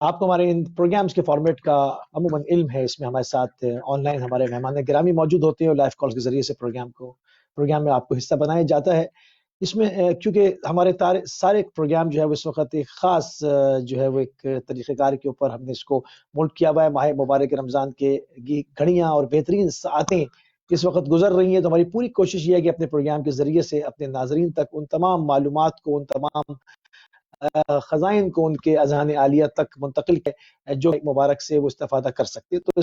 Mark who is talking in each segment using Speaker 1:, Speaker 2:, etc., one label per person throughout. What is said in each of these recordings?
Speaker 1: آپ کو ہمارے ان پروگرامز کے فارمیٹ کا عموماً علم ہے. اس میں ہمارے ساتھ آن لائن ہمارے مہمان گرامی موجود ہوتے ہیں اور لائیو کال کے ذریعے سے پروگرام میں آپ کو حصہ بنایا جاتا ہے. اس میں کیونکہ ہمارے سارے پروگرام جو ہے وہ اس وقت ایک خاص جو ہے وہ ایک طریقہ کار کے اوپر ہم نے اس کو مولڈ کیا ہوا ہے. ماہ مبارک رمضان کے گھڑیاں اور بہترین ساعتیں اس وقت گزر رہی ہیں، تو ہماری پوری کوشش یہ ہے کہ اپنے پروگرام کے ذریعے سے اپنے ناظرین تک ان تمام معلومات کو، ان تمام خزائن کو ان کے اذہان عالیہ تک منتقل ہے جو مبارک سے وہ استفادہ کر سکتے. تو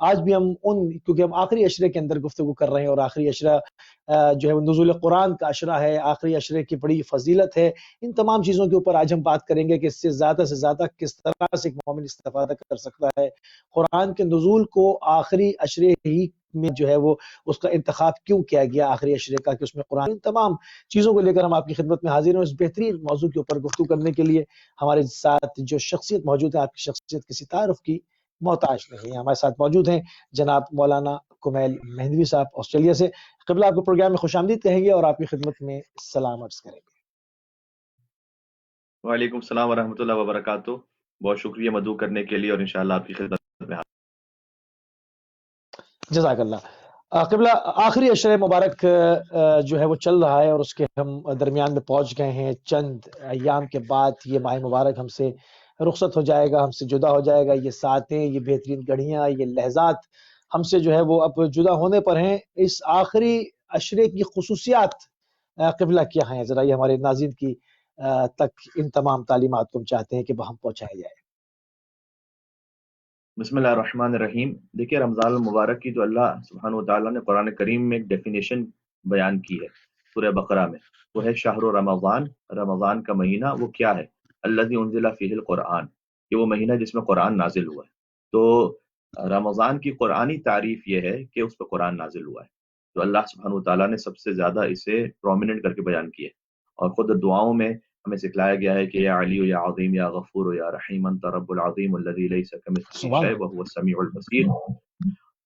Speaker 1: آج بھی ہم کیونکہ ہم آخری عشرے کے اندر گفتگو کر رہے ہیں اور آخری عشرہ جو ہے وہ نزول قرآن کا عشرہ ہے، آخری عشرے کی بڑی فضیلت ہے. ان تمام چیزوں کے اوپر آج ہم بات کریں گے کہ اس سے زیادہ کس طرح سے ایک مومن استفادہ کر سکتا ہے. قرآن کے نزول کو آخری عشرے ہی میں جو ہے وہ اس کا انتخاب کیوں کیا گیا آخری عشرے کا، کہ اس میں قرآن. ان تمام چیزوں کو لے کر ہم آپ کی خدمت میں حاضر ہیں. اس بہترین موضوع کے اوپر گفتگو کرنے کے لیے ہمارے ساتھ جو شخصیت موجود ہے، آپ کی شخصیت کسی تعارف کی محتاج نہیں ہے. ہمارے ساتھ موجود ہیں جناب مولانا کمیل مہدوی صاحب آسٹریلیا سے. قبلہ آپ کو پروگرام میں خوش آمدید کہیں گے اور آپ کی خدمت میں سلام عرض کریں گے.
Speaker 2: وعلیکم السلام ورحمۃ اللہ وبرکاتہ. بہت شکریہ مدعو کرنے کے لیے اور انشاءاللہ آپ کی خدمت میں.
Speaker 1: جزاک اللہ. قبلہ آخری عشرہ مبارک جو ہے وہ چل رہا ہے اور اس کے ہم درمیان میں پہنچ گئے ہیں. چند ایام کے بعد یہ ماہ مبارک ہم سے رخصت ہو جائے گا، ہم سے جدا ہو جائے گا. یہ ساعتیں، یہ بہترین گھڑیاں، یہ لحظات ہم سے جو ہے وہ اب جدا ہونے پر ہیں. اس آخری عشرے کی خصوصیات قبلہ کیا ہیں؟ ذرا یہ ہمارے ناظرین کی تک ان تمام تعلیمات کو ہم چاہتے ہیں کہ وہ ہم پہنچایا جائے.
Speaker 2: بسم اللہ الرحمن الرحیم. دیکھیے، رمضان المبارک کی جو اللہ سبحانہ وتعالیٰ نے قرآن کریم میں ایک ڈیفینیشن بیان کی ہے سورہ بقرہ میں، وہ ہے شہر رمضان. رمضان کا مہینہ وہ کیا ہے؟ الذی انزل فیہ القرآن، یہ وہ مہینہ جس میں قرآن نازل ہوا ہے. تو رمضان کی قرآنی تعریف یہ ہے کہ اس پہ قرآن نازل ہوا ہے. تو اللہ سبحانہ وتعالیٰ نے سب سے زیادہ اسے پرومیننٹ کر کے بیان کیا ہے، اور خود دعاؤں میں ہمیں سکھلایا گیا ہے کہ یا علی یا عظیم یا غفور یا رحیم انت رب العظیم الذی لیس کمثلہ شیء وهو السمیع البصیر.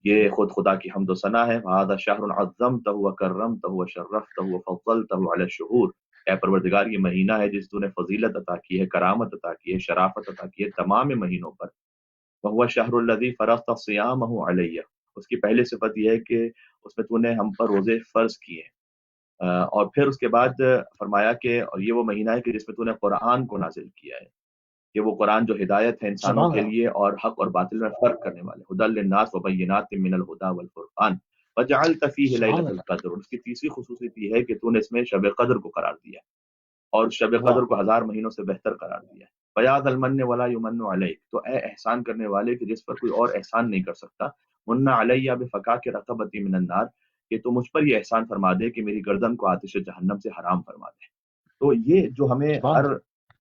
Speaker 2: یہ خود خدا کی حمد و ثنا ہے. هذا شهر عظمته وکرمته وشرفته وفضلته علی الشهور. اے پروردگار، یہ مہینہ ہے جس تو نے فضیلت عطا کی ہے، کرامت عطا کی ہے، شرافت عطا کی ہے تمام مہینوں پر. وهو الشهر الذی فرضت صیامه علی. اس کی پہلی صفت یہ ہے کہ اس میں تو نے ہم پر روزے فرض کیے ہیں. اور پھر اس کے بعد فرمایا کہ اور یہ وہ مہینہ ہے کہ جس میں تو نے قرآن کو نازل کیا ہے، کہ وہ قرآن جو ہدایت ہے انسانوں
Speaker 1: سبحان
Speaker 2: کے
Speaker 1: اللہ.
Speaker 2: لیے اور حق اور باطل میں فرق کرنے والے، ہدی للناس وبینات من الہدی والفرقان وجعلت فیہ
Speaker 1: سبحان
Speaker 2: لیلۃ
Speaker 1: اللہ.
Speaker 2: القدر. اور اس کی تیسری خصوصیت یہ ہے کہ تو نے اس میں شب قدر کو قرار دیا اور شب
Speaker 1: واہ.
Speaker 2: قدر کو 1000 مہینوں سے بہتر قرار دیا ہے. فیاض المن ولا یمن علیک، تو اے احسان کرنے والے کہ جس پر کوئی اور احسان نہیں کر سکتا. من علیہ بفکاک رقبتی من النار، کہ تو مجھ پر یہ احسان فرما دے کہ میری گردن کو آتش جہنم سے حرام فرما دے. تو یہ جو ہمیں
Speaker 1: سبحان
Speaker 2: ہر
Speaker 1: اللہ.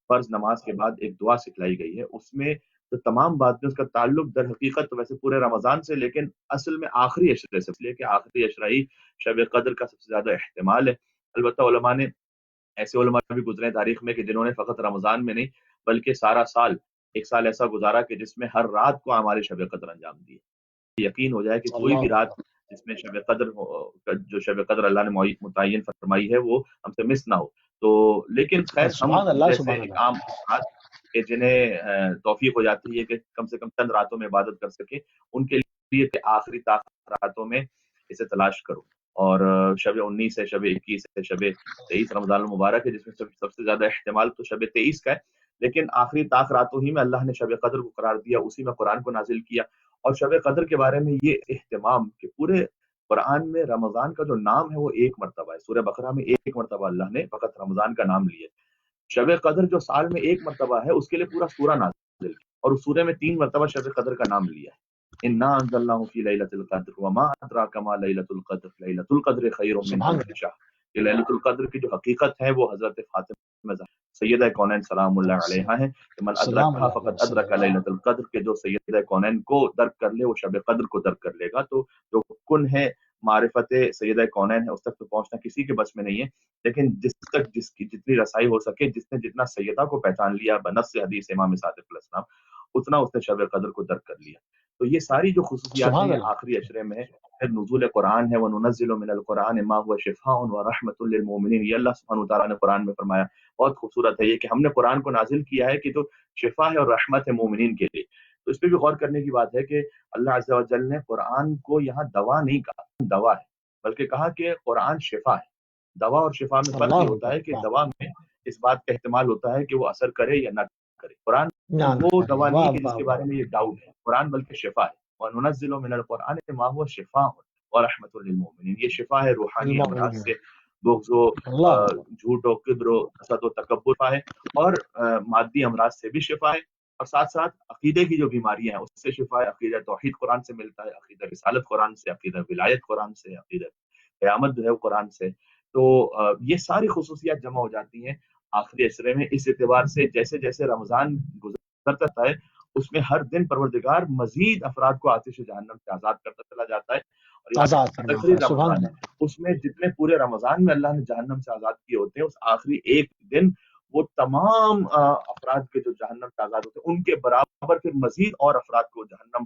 Speaker 2: فرض نماز کے بعد ایک دعا سکھلائی گئی ہے، اس میں تو تمام باتیں اس کا تعلق در حقیقت ویسے پورے رمضان سے، لیکن اصل میں آخری عشرے سے، اس لیے کہ آخری عشرہ ہی شب قدر کا سب سے زیادہ احتمال ہے. البتہ علماء نے ایسے علماء بھی گزرے تاریخ میں کہ جنہوں نے فقط رمضان میں نہیں بلکہ سارا سال، ایک سال ایسا گزارا کہ جس میں ہر رات کو ہمارے شب قدر انجام دی. یقین ہو جائے کہ کوئی بھی
Speaker 1: اللہ
Speaker 2: رات جس میں شب قدر جو شب قدر اللہ نے متعین فرمائی ہے وہ ہم سے مس نہ ہو. تو لیکن خیر، ہم
Speaker 1: سبحان اللہ.
Speaker 2: جیسے
Speaker 1: سبحان
Speaker 2: ایک
Speaker 1: اللہ.
Speaker 2: عام افراد کہ جنہیں توفیق ہو جاتی ہے کہ کم سے کم چند راتوں میں عبادت کر سکیں، ان کے لیے کہ آخری راتوں میں اسے تلاش کرو. اور شب 19 ہے، شب 21 ہے، شب 23 رمضان المبارک ہے، جس میں سب سے زیادہ احتمال تو شب 23 کا ہے. لیکن آخری راتوں ہی میں اللہ نے شب قدر کو قرار دیا، اسی میں قرآن کو نازل کیا. اور شب قدر کے بارے میں یہ اہتمام کہ پورے قرآن میں رمضان کا جو نام ہے وہ ایک مرتبہ ہے. سورہ بقرہ میں ایک مرتبہ اللہ نے فقط رمضان کا نام لیا. شب قدر جو سال میں ایک مرتبہ ہے، اس کے لیے پورا سورہ نازل کیا، اور اس سورے میں 3 مرتبہ شب قدر کا نام لیا ہے. انا انزلناہ فی لیلۃ القدر وما ادراک ما لیلۃ القدر لیلۃ القدر خیر من
Speaker 1: سبحان
Speaker 2: الف شہر. کہ لیلۃ القدر کی جو حقیقت ہے وہ حضرت فاطمہ سیدہ کونین سلام اللہ
Speaker 1: اللہ.
Speaker 2: علیہا ہیں کہ من
Speaker 1: سلام
Speaker 2: ادرکھا
Speaker 1: اللہ
Speaker 2: فقط
Speaker 1: علیہ
Speaker 2: ادرک
Speaker 1: وسلم.
Speaker 2: لیلۃ القدر، کے جو سیدہ کونین کو درک کر لے وہ شب قدر کو درک کر لے گا. تو جو کن ہے معرفت سیدہ کونین ہے اس تک تو پہنچنا کسی کے بس میں نہیں ہے، لیکن جس تک جس کی جتنی رسائی ہو سکے، جس نے جتنا سیدہ کو پہچان لیا بنص حدیث امام صادق علیہ السلام، اتنا اس نے شب قدر کو درک کر لیا. تو یہ ساری جو خصوصیات ہیں
Speaker 1: سبحان
Speaker 2: یہ
Speaker 1: اللہ.
Speaker 2: آخری عشرے میں ہے. پھر نزول قرآن ہے وَنُنَزِّلُ مِنَ الْقُرْآنِ مَا هُوَ شِفَاءٌ وَرَحْمَةٌ لِّلْمُؤْمِنِينَ، یہ اللہ سبحانہ وتعالیٰ نے قرآن میں فرمایا، بہت خوبصورت ہے یہ کہ ہم نے قرآن کو نازل کیا ہے کہ تو شفا ہے اور رحمت ہے مومنین کے لیے۔ تو اس پہ بھی غور کرنے کی بات ہے کہ اللہ عز و جل نے قرآن کو یہاں دوا نہیں کہا، دوا ہے، بلکہ کہا کہ قرآن شفا ہے۔ دوا اور شفا میں فرق یہ
Speaker 1: اللہ
Speaker 2: ہوتا
Speaker 1: اکبر،
Speaker 2: ہے کہ دوا میں اس بات کا احتمال ہوتا ہے کہ وہ اثر کرے یا نہ کرے، قرآن
Speaker 1: نعم
Speaker 2: وہ
Speaker 1: کرے،
Speaker 2: دوا نہیں
Speaker 1: واہ
Speaker 2: کہ جس
Speaker 1: واہ
Speaker 2: کے
Speaker 1: واہ،
Speaker 2: بارے میں یہ ڈاؤٹ ہے، قرآن بلکہ شفا ہے۔ وَنُنَزِّلُ مِنَ الْقُرْآنِ مَا هُوَ شِفَاءٌ وَرَحْمَةٌ لِّلْمُؤْمِنِينَ، یہ شفا ہے روحانی امراض
Speaker 1: المؤمنین،
Speaker 2: سے، بغض و
Speaker 1: اللہ اکبر،
Speaker 2: جھوٹ و کبر و حسد و تکبر ہے، اور مادی امراض سے بھی شفا ہے، اور ساتھ ساتھ عقیدے کی جو بیماریاں ہیں اس سے شفا ہے۔ عقیدہ توحید قرآن سے ملتا ہے، عقیدہ رسالت قرآن سے، عقیدہ ولایت قرآن سے، عقیدہ قیامت جو ہے وہ قرآن سے۔ تو یہ ساری خصوصیات جمع ہو جاتی ہیں آخری عشرے میں، اس اعتبار سے جیسے جیسے رمضان گزرتا ہے اس میں ہر دن پروردگار مزید افراد کو آتش جہنم سے آزاد کرتا چلا جاتا ہے، اور یہ
Speaker 1: آزاد فرماتا
Speaker 2: آخری
Speaker 1: ہے، سبحان
Speaker 2: رمضان ہے،
Speaker 1: اللہ،
Speaker 2: اس میں جتنے پورے رمضان میں اللہ نے جہنم سے آزاد کیے ہوتے ہیں، اس آخری ایک دن وہ تمام افراد کے جو جہنم سے آزاد ہوتے ہیں ان کے برابر پھر مزید اور افراد کو جہنم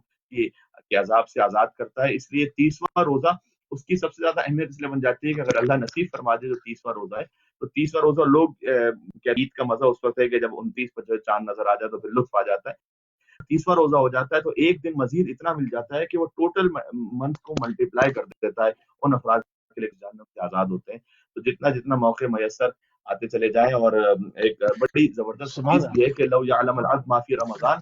Speaker 2: کے عذاب سے آزاد کرتا ہے۔ اس لیے 30واں روزہ اس کی سب سے زیادہ اہمیت اس لیے بن جاتی ہے کہ اگر اللہ نصیب فرما دے جو 30واں روزہ ہے، تو 30واں روزہ لوگ عید کا مزہ اس وقت ہے کہ جب 29 پر جو چاند نظر آ جائے تو پھر لطف آ جاتا ہے۔ 30واں روزہ ہو جاتا ہے تو ایک دن مزید اتنا مل جاتا ہے کہ وہ ٹوٹل منتھ کو ملٹیپلائی کر دیتا ہے ان افراد کے لیے جہنم سے آزاد ہوتے ہیں۔ تو جتنا جتنا موقع میسر آتے چلے جائیں، اور ایک بڑی زبردست
Speaker 1: سبحان
Speaker 2: چیز
Speaker 1: اللہ،
Speaker 2: یہ ہے کہ لو یعلم العبد ما فی رمضان،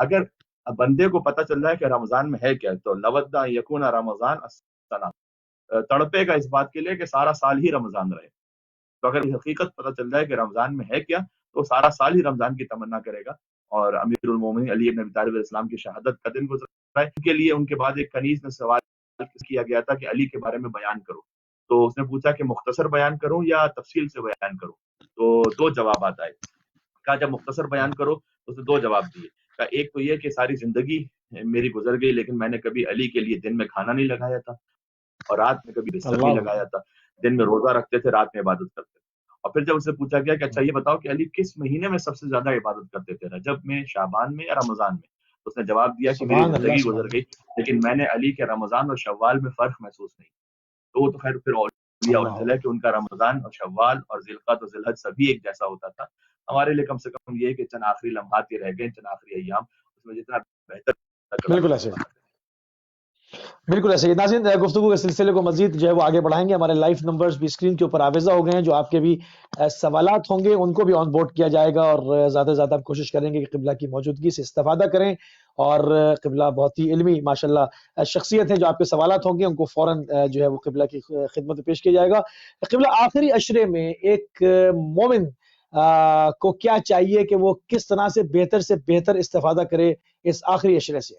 Speaker 2: اگر بندے کو پتہ چل رہا ہے کہ رمضان میں ہے کیا، تو لود ان یکون رمضان السنہ، تڑپے گا اس بات کے لیے کہ سارا سال ہی رمضان رہے۔ تو اگر حقیقت پتہ چل رہا ہے کہ رمضان میں ہے کیا، تو سارا سال ہی رمضان کی تمنا کرے گا۔ اور امیر المومنین علی بن ابی طالب علیہ السلام کی شہادت کا دن گزرا ہے، ان کے لیے ان کے بعد ایک کنیز نے سوال کیا گیا تھا کہ علی کے بارے میں بیان کرو، تو اس نے پوچھا کہ مختصر بیان کروں یا تفصیل سے بیان کروں، تو دو جوابات آئے۔ کہا جب مختصر بیان کرو تو اس نے دو جواب دیے، کہا ایک تو یہ کہ ساری زندگی میری گزر گئی لیکن میں نے کبھی علی کے لیے دن میں کھانا نہیں لگایا تھا، اور رات میں کبھی بستر نہیں
Speaker 1: اللہ
Speaker 2: لگایا تھا، دن میں روزہ رکھتے تھے، رات میں عبادت کرتے تھے۔ اور پھر جب اسے پوچھا گیا کہ اچھا یہ بتاؤ کہ علی کس مہینے میں سب سے زیادہ عبادت کرتے تھے، رجب میں، شعبان میں یا رمضان میں، تو اس نے جواب دیا کہ میری
Speaker 1: سبحان اللہ،
Speaker 2: زندگی
Speaker 1: سبحان
Speaker 2: گزر گئی
Speaker 1: اللہ،
Speaker 2: لیکن میں نے علی کے رمضان اور شوال میں فرق محسوس نہیں۔ تو وہ تو خیر پھر اولیاء
Speaker 1: اللہ
Speaker 2: اور ہے کہ ان کا رمضان اور شوال اور ذی القعدہ اور ذی الحج سبھی ایک جیسا ہوتا تھا۔ ہمارے لیے کم سے کم یہ کہ چند آخری لمحات ہی رہ گئے، چند آخری ایام، اس میں جتنا بہتر کر
Speaker 1: بالکل ایسے، بالکل ایسے ہی ناظرین، گفتگو کے سلسلے کو مزید جو ہے وہ آگے بڑھائیں گے، ہمارے لائف نمبرز بھی اسکرین کے اوپر آویزہ ہو گئے ہیں، جو آپ کے بھی سوالات ہوں گے ان کو بھی آن بورڈ کیا جائے گا، اور زیادہ سے زیادہ ہم کوشش کریں گے کہ قبلہ کی موجودگی سے استفادہ کریں، اور قبلہ بہت ہی علمی ماشاءاللہ شخصیت ہیں، جو آپ کے سوالات ہوں گے ان کو فوراً جو ہے وہ قبلہ کی خدمت میں پیش کیا جائے گا۔ قبلہ آخری عشرے میں ایک مومن کو کیا چاہیے کہ وہ کس طرح سے بہتر استفادہ کرے اس آخری عشرے سے؟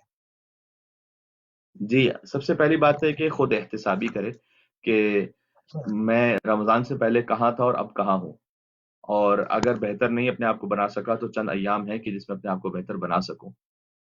Speaker 2: جی، سب سے پہلی بات ہے کہ خود احتسابی کرے کہ میں رمضان سے پہلے کہاں تھا اور اب کہاں ہوں، اور اگر بہتر نہیں اپنے آپ کو بنا سکا تو چند ایام ہے کہ جس میں اپنے آپ کو بہتر بنا سکوں۔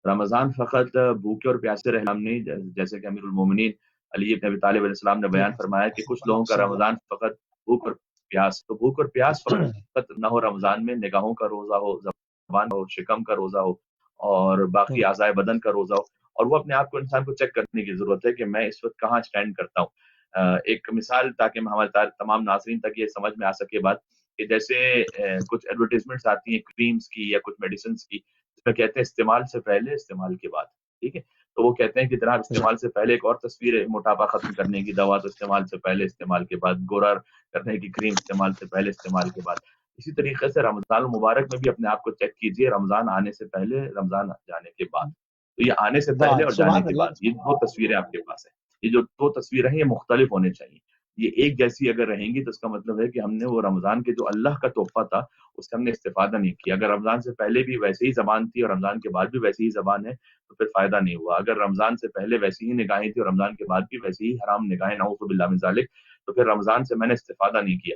Speaker 2: رمضان فقط بھوکے اور پیاسے رہنا نہیں، جیسے کہ امیر المومنین علی بن ابی طالب علیہ السلام نے بیان فرمایا کہ کچھ لوگوں کا رمضان فقط بھوک اور پیاس، تو بھوک اور پیاس فقط نہ ہو رمضان میں، نگاہوں کا روزہ ہو، زبان ہو، شکم کا روزہ ہو، اور باقی اعضائے بدن کا روزہ ہو، اور وہ اپنے آپ کو انسان کو چیک کرنے کی ضرورت ہے کہ میں اس وقت کہاں اسٹینڈ کرتا ہوں۔ ایک مثال تاکہ ہمارے تمام ناظرین تک یہ سمجھ میں آ سکے بات، کہ جیسے کچھ ایڈورٹیزمنٹس آتی ہیں کریمز کی یا کچھ میڈیسنز کی، اس میں کہتے ہیں استعمال سے پہلے، استعمال کے بعد، ٹھیک ہے؟ تو وہ کہتے ہیں کہ جناب استعمال سے پہلے ایک اور تصویر ہے، موٹاپا ختم کرنے کی دوا تو استعمال سے پہلے، استعمال کے بعد، گورا کرنے کی کریم استعمال سے پہلے، استعمال کے بعد۔ اسی طریقے سے رمضان المبارک میں بھی اپنے آپ کو چیک کیجئے، رمضان آنے سے پہلے، رمضان جانے کے بعد۔ تو یہ آنے سے پہلے
Speaker 1: بعد
Speaker 2: اور جانے
Speaker 1: سبحان
Speaker 2: کے
Speaker 1: اللہ،
Speaker 2: بعد یہ دو تصویریں آپ کے پاس ہیں، یہ جو دو تصویریں ہیں یہ مختلف ہونے چاہیے، یہ ایک جیسی اگر رہیں گی تو اس کا مطلب ہے کہ ہم نے وہ رمضان کے جو اللہ کا تحفہ تھا اس کا ہم نے استفادہ نہیں کیا۔ اگر رمضان سے پہلے بھی ویسے ہی زبان تھی اور رمضان کے بعد بھی ویسی ہی زبان ہے تو پھر فائدہ نہیں ہوا۔ اگر رمضان سے پہلے ویسی ہی نگاہیں تھی اور رمضان کے بعد بھی ویسی ہی حرام نگاہیں، نعوذ باللہ من ذالک، تو پھر رمضان سے میں نے استفادہ نہیں کیا۔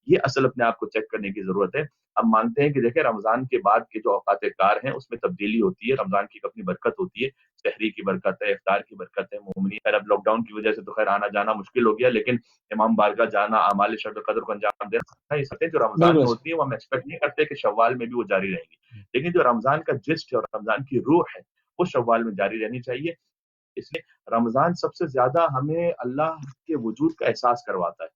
Speaker 2: یہ اصل اپنے آپ کو چیک کرنے کی ضرورت ہے۔ ہم مانتے ہیں کہ دیکھیں رمضان کے بعد کے جو اوقات کار ہیں اس میں تبدیلی ہوتی ہے، رمضان کی اپنی برکت ہوتی ہے، سحری کی برکت ہے، افطار کی برکت ہے، مومنین خیر اب لاک ڈاؤن کی وجہ سے تو خیر آنا جانا مشکل ہو گیا، لیکن امام بارگاہ جانا، اعمال شب قدر کو انجام دینا، یہ سب جو رمضان
Speaker 1: بالکل
Speaker 2: میں
Speaker 1: ایسے،
Speaker 2: ہوتی ہیں وہ ہم ایکسپیکٹ نہیں کرتے کہ شوال میں بھی وہ جاری رہیں گی، لیکن جو رمضان کا جسٹ ہے اور رمضان کی روح ہے وہ شوال میں جاری رہنی چاہیے۔ اس لیے رمضان سب سے زیادہ ہمیں اللہ کے وجود کا احساس کرواتا ہے.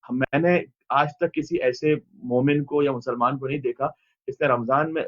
Speaker 2: میں نے آج تک کسی ایسے مومن کو یا مسلمان کو نہیں دیکھا جس نے رمضان میں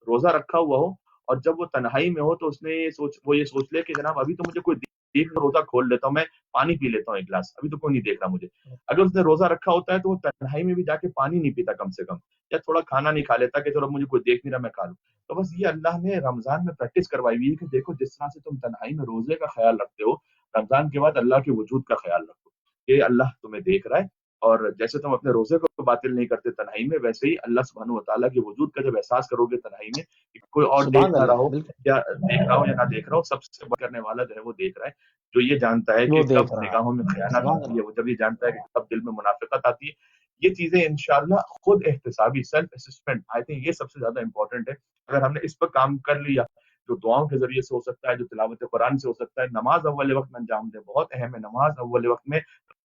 Speaker 2: روزہ رکھا ہوا ہو اور جب وہ تنہائی میں ہو تو اس نے یہ سوچ لے کہ جناب ابھی تو مجھے کوئی دیکھ روزہ کھول لیتا ہوں, میں پانی پی لیتا ہوں ایک گلاس, ابھی تو کوئی نہیں دیکھ رہا مجھے. اگر اس نے روزہ رکھا ہوتا ہے تو وہ تنہائی میں بھی جا کے پانی نہیں پیتا کم سے کم, یا تھوڑا کھانا نہیں کھا لیتا کہ چلو مجھے کوئی دیکھ نہیں رہا میں کھا لوں. تو بس یہ اللہ نے رمضان میں پریکٹس کروائی ہوئی ہے کہ دیکھو جس طرح سے تم تنہائی میں روزے کا خیال رکھتے ہو, رمضان کے بعد اللہ کے وجود کا خیال رکھو کہ اللہ تمہیں دیکھ رہا ہے. اور جیسے تم اپنے روزے کو باطل نہیں کرتے تنہائی میں, ویسے ہی اللہ سبحانہ و تعالیٰ کے وجود کا جب احساس کرو گے تنہائی میں کہ کوئی اور دیکھ
Speaker 1: سبحان
Speaker 2: نہ رہا
Speaker 1: اللہ,
Speaker 2: ہو,
Speaker 1: بالکل
Speaker 2: یا دیکھ رہا ہو یا نہ دیکھ رہا ہو, سب سے بڑھ کرنے والا جو ہے وہ دیکھ رہا ہے, جو یہ جانتا ہے
Speaker 1: وہ
Speaker 2: کہ
Speaker 1: دیکھ
Speaker 2: کب
Speaker 1: رہا
Speaker 2: نگاہوں میں
Speaker 1: ہے.
Speaker 2: خیانت
Speaker 1: سبحان
Speaker 2: آتی ہے,
Speaker 1: اللہ.
Speaker 2: وہ جب یہ جانتا ہے کہ کب دل میں منافقت آتی ہے. یہ چیزیں انشاءاللہ خود احتسابی سیلف اسسمنٹ, آئی تھنک یہ سب سے زیادہ امپورٹنٹ ہے. اگر ہم نے اس پر کام کر لیا, جو دعاؤں کے ذریعے سے ہو سکتا ہے, جو تلاوت قرآن سے ہو سکتا ہے, نماز اول وقت میں انجام دیں, بہت اہم ہے نماز اول وقت میں.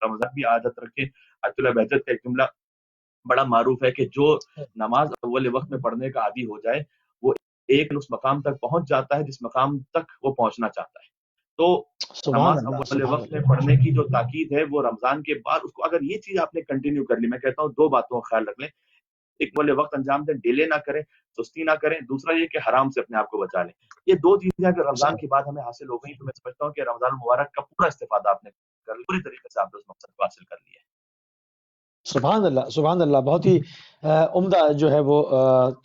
Speaker 2: رمضان کی عادت رکھیں. آیت اللہ بہجت کا ایک جملہ بڑا معروف ہے کہ جو نماز اول وقت میں پڑھنے کا عادی ہو جائے وہ ایک اس مقام تک پہنچ جاتا ہے جس مقام تک وہ پہنچنا چاہتا ہے. تو
Speaker 1: سبحان
Speaker 2: نماز
Speaker 1: اللہ.
Speaker 2: اول
Speaker 1: سبحان
Speaker 2: وقت میں
Speaker 1: اللہ.
Speaker 2: پڑھنے کی جو تاکید ہے وہ رمضان کے بعد, اس کو اگر یہ چیز آپ نے کنٹینیو کر لی, میں کہتا ہوں دو باتوں کا خیال رکھ لیں. ایک اول وقت انجام دیں, ڈیلے نہ کریں, سستی نہ کریں. دوسرا یہ کہ حرام سے اپنے آپ کو بچا لیں. یہ دو چیزیں اگر رمضان کے بعد ہمیں حاصل ہو گئی تو میں سمجھتا ہوں کہ رمضان المبارک کا پورا استفادہ آپ نے کر لیا, پوری طریقے سے آپ نے اس مقصد کو حاصل کر لیا ہے.
Speaker 1: سبحان اللہ. سبحان اللہ. بہت ہی عمدہ جو ہے وہ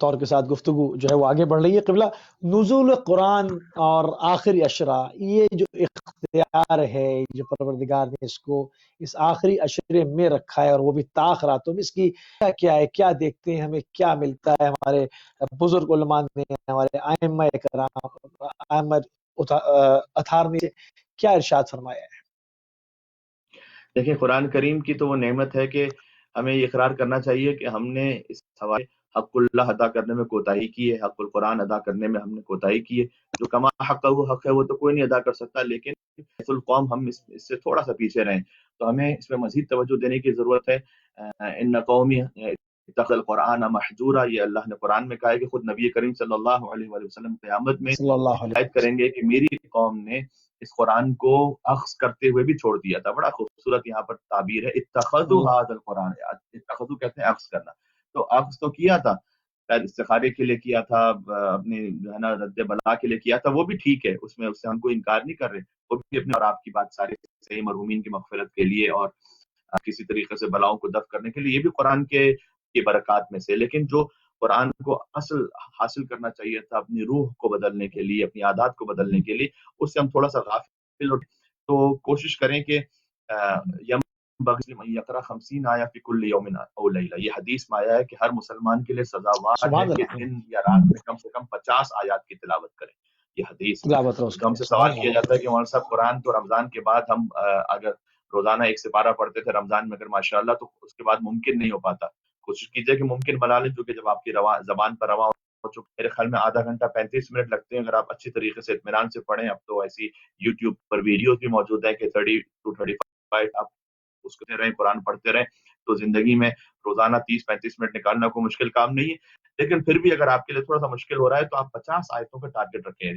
Speaker 1: طور کے ساتھ گفتگو جو ہے وہ آگے بڑھ رہی ہے. قبلہ, نزول قرآن اور آخری اشرا, یہ جو اختیار ہے جو پروردگار نے اس کو اس آخری اشرے میں رکھا ہے اور وہ بھی تاخ راتوں میں, اس کی کیا ہے, کیا دیکھتے ہیں, ہمیں کیا ملتا ہے؟ ہمارے بزرگ علماء نے, ہمارے ائمہ کرام, ائمہ اطہار نے کیا ارشاد فرمایا ہے؟
Speaker 2: دیکھیں قرآن کریم کی تو وہ نعمت ہے کہ ہمیں یہ اقرار کرنا چاہیے کہ ہم نے اس حوالے حق اللہ ادا کرنے میں کوتاہی کی ہے, حق القرآن ادا کرنے میں ہم نے کوتاہی کی ہے. جو کما حق ہے وہ تو کوئی نہیں ادا کر سکتا, لیکن حیث القوم ہم اس سے تھوڑا سا پیچھے رہیں, تو ہمیں اس میں مزید توجہ دینے کی ضرورت ہے. ان قومی اتخذ القرآن محجورا, یہ اللہ نے قرآن میں کہا ہے کہ خود نبی کریم صلی اللہ علیہ وآلہ وسلم قیامت میں
Speaker 1: صلی اللہ علیہ
Speaker 2: شکایت کریں گے کہ میری قوم نے اس قرآن کو اخذ کرتے ہوئے بھی چھوڑ دیا تھا. بڑا خوبصورت یہاں پر تعبیر ہے, اتخذوا هذا القرآن, اتخذوا کہتے ہیں اخذ کرنا, تو اخذ تو کیا تھا, شاید استخارے کے لیے کیا تھا, اپنے جو ہے نا رد بلا کے لیے کیا تھا, وہ بھی ٹھیک ہے, اس میں اس سے ہم کو انکار نہیں کر رہے, وہ بھی اپنے اور آپ کی بات سارے صحیح مرحومین کی مغفرت کے لیے اور کسی طریقے سے بلاؤں کو دفع کرنے کے لیے, یہ بھی قرآن کے برکات میں سے. لیکن جو قرآن کو اصل حاصل کرنا چاہیے تھا اپنی روح کو بدلنے کے لیے, اپنی عادات کو بدلنے کے لیے, اس سے ہم تھوڑا سا غافل ہو. تو کوشش کریں کہ یقرأ 50 آیا فی کل یوم او لیلہ, یہ حدیث میں آیا ہے کہ ہر مسلمان کے لیے سزاوار ہے
Speaker 1: سبحان
Speaker 2: کہ
Speaker 1: اللہ.
Speaker 2: دن یا رات میں کم سے کم 50 آیات کی تلاوت کریں. یہ حدیث
Speaker 1: تلاوت روز
Speaker 2: تو ہم
Speaker 1: کریں.
Speaker 2: سے سوال
Speaker 1: سبحان
Speaker 2: کیا
Speaker 1: اللہ.
Speaker 2: جاتا ہے کہ مولانا صاحب قرآن تو رمضان کے بعد ہم اگر روزانہ 1 سپارہ پڑھتے تھے رمضان میں, اگر ماشاءاللہ, تو اس کے بعد ممکن نہیں ہو پاتا. کوشش کیجئے کہ ممکن بنا لیں, جو کہ جب آپ کی زبان پر رواں ہو چکے, میرے خیال میں آدھا گھنٹہ 35 منٹ لگتے ہیں اگر آپ اچھی طریقے سے اطمینان سے پڑھیں. اب تو ایسی یوٹیوب پر ویڈیوز بھی موجود ہیں کہ 30 to 35 آپ اس کو رہیں, قرآن پڑھتے رہیں, تو زندگی میں روزانہ 30-35 منٹ نکالنا کوئی مشکل کام نہیں ہے. لیکن پھر بھی اگر آپ کے لیے تھوڑا سا مشکل ہو رہا ہے تو آپ 50 آیتوں کا ٹارگٹ رکھیں.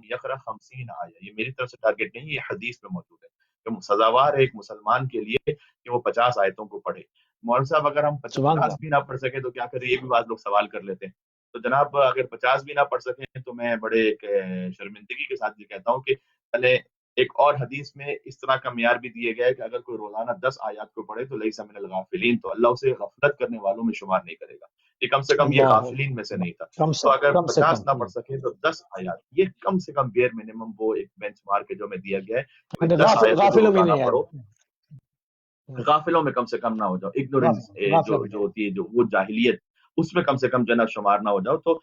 Speaker 2: یقرأ 50 آیا, یہ میری طرف سے ٹارگٹ نہیں, یہ حدیث میں موجود ہے کہ سزاوار ہے ایک مسلمان کے لیے کہ وہ 50 آیتوں کو پڑھے. مولانا صاحب اگر ہم
Speaker 1: سبحان
Speaker 2: 50
Speaker 1: اللہ.
Speaker 2: بھی نہ پڑھ سکیں تو کیا کریں, یہ بھی بعض لوگ سوال کر لیتے ہیں. تو جناب اگر 50 بھی نہ پڑھ سکیں تو میں بڑے ایک شرمندگی کے ساتھ یہ کہتا ہوں کہ پہلے ایک اور حدیث میں اس طرح کا معیار بھی دیا گیا ہے کہ اگر کوئی روزانہ 10 آیات کو پڑھے تو لیس من الغافلین, تو اللہ اسے غفلت کرنے والوں میں شمار نہیں کرے گا. یہ کم سے کم یہ
Speaker 1: اللہ
Speaker 2: غافلین میں سے نہیں تھا.
Speaker 1: کم
Speaker 2: تو
Speaker 1: سے
Speaker 2: اگر
Speaker 1: کم سے
Speaker 2: 50 نہ
Speaker 1: کم.
Speaker 2: پڑھ سکے تو 10 آیات, یہ کم سے کم بیئر منیمم وہ ایک بینچ مارک ہے جو ہمیں دیا گیا ہے کہ 10 آیتوں کو
Speaker 1: غافلوں میں
Speaker 2: روزانہ
Speaker 1: نہیں
Speaker 2: پڑھو.
Speaker 1: ہے.
Speaker 2: غافلوں میں کم سے کم نہ ہو جاؤ, اگنورینس
Speaker 1: غافلوں میں
Speaker 2: جو
Speaker 1: نہیں.
Speaker 2: ہوتی ہے, جو وہ جاہلیت, اس میں کم سے کم جناب شمار نہ ہو جاؤ. تو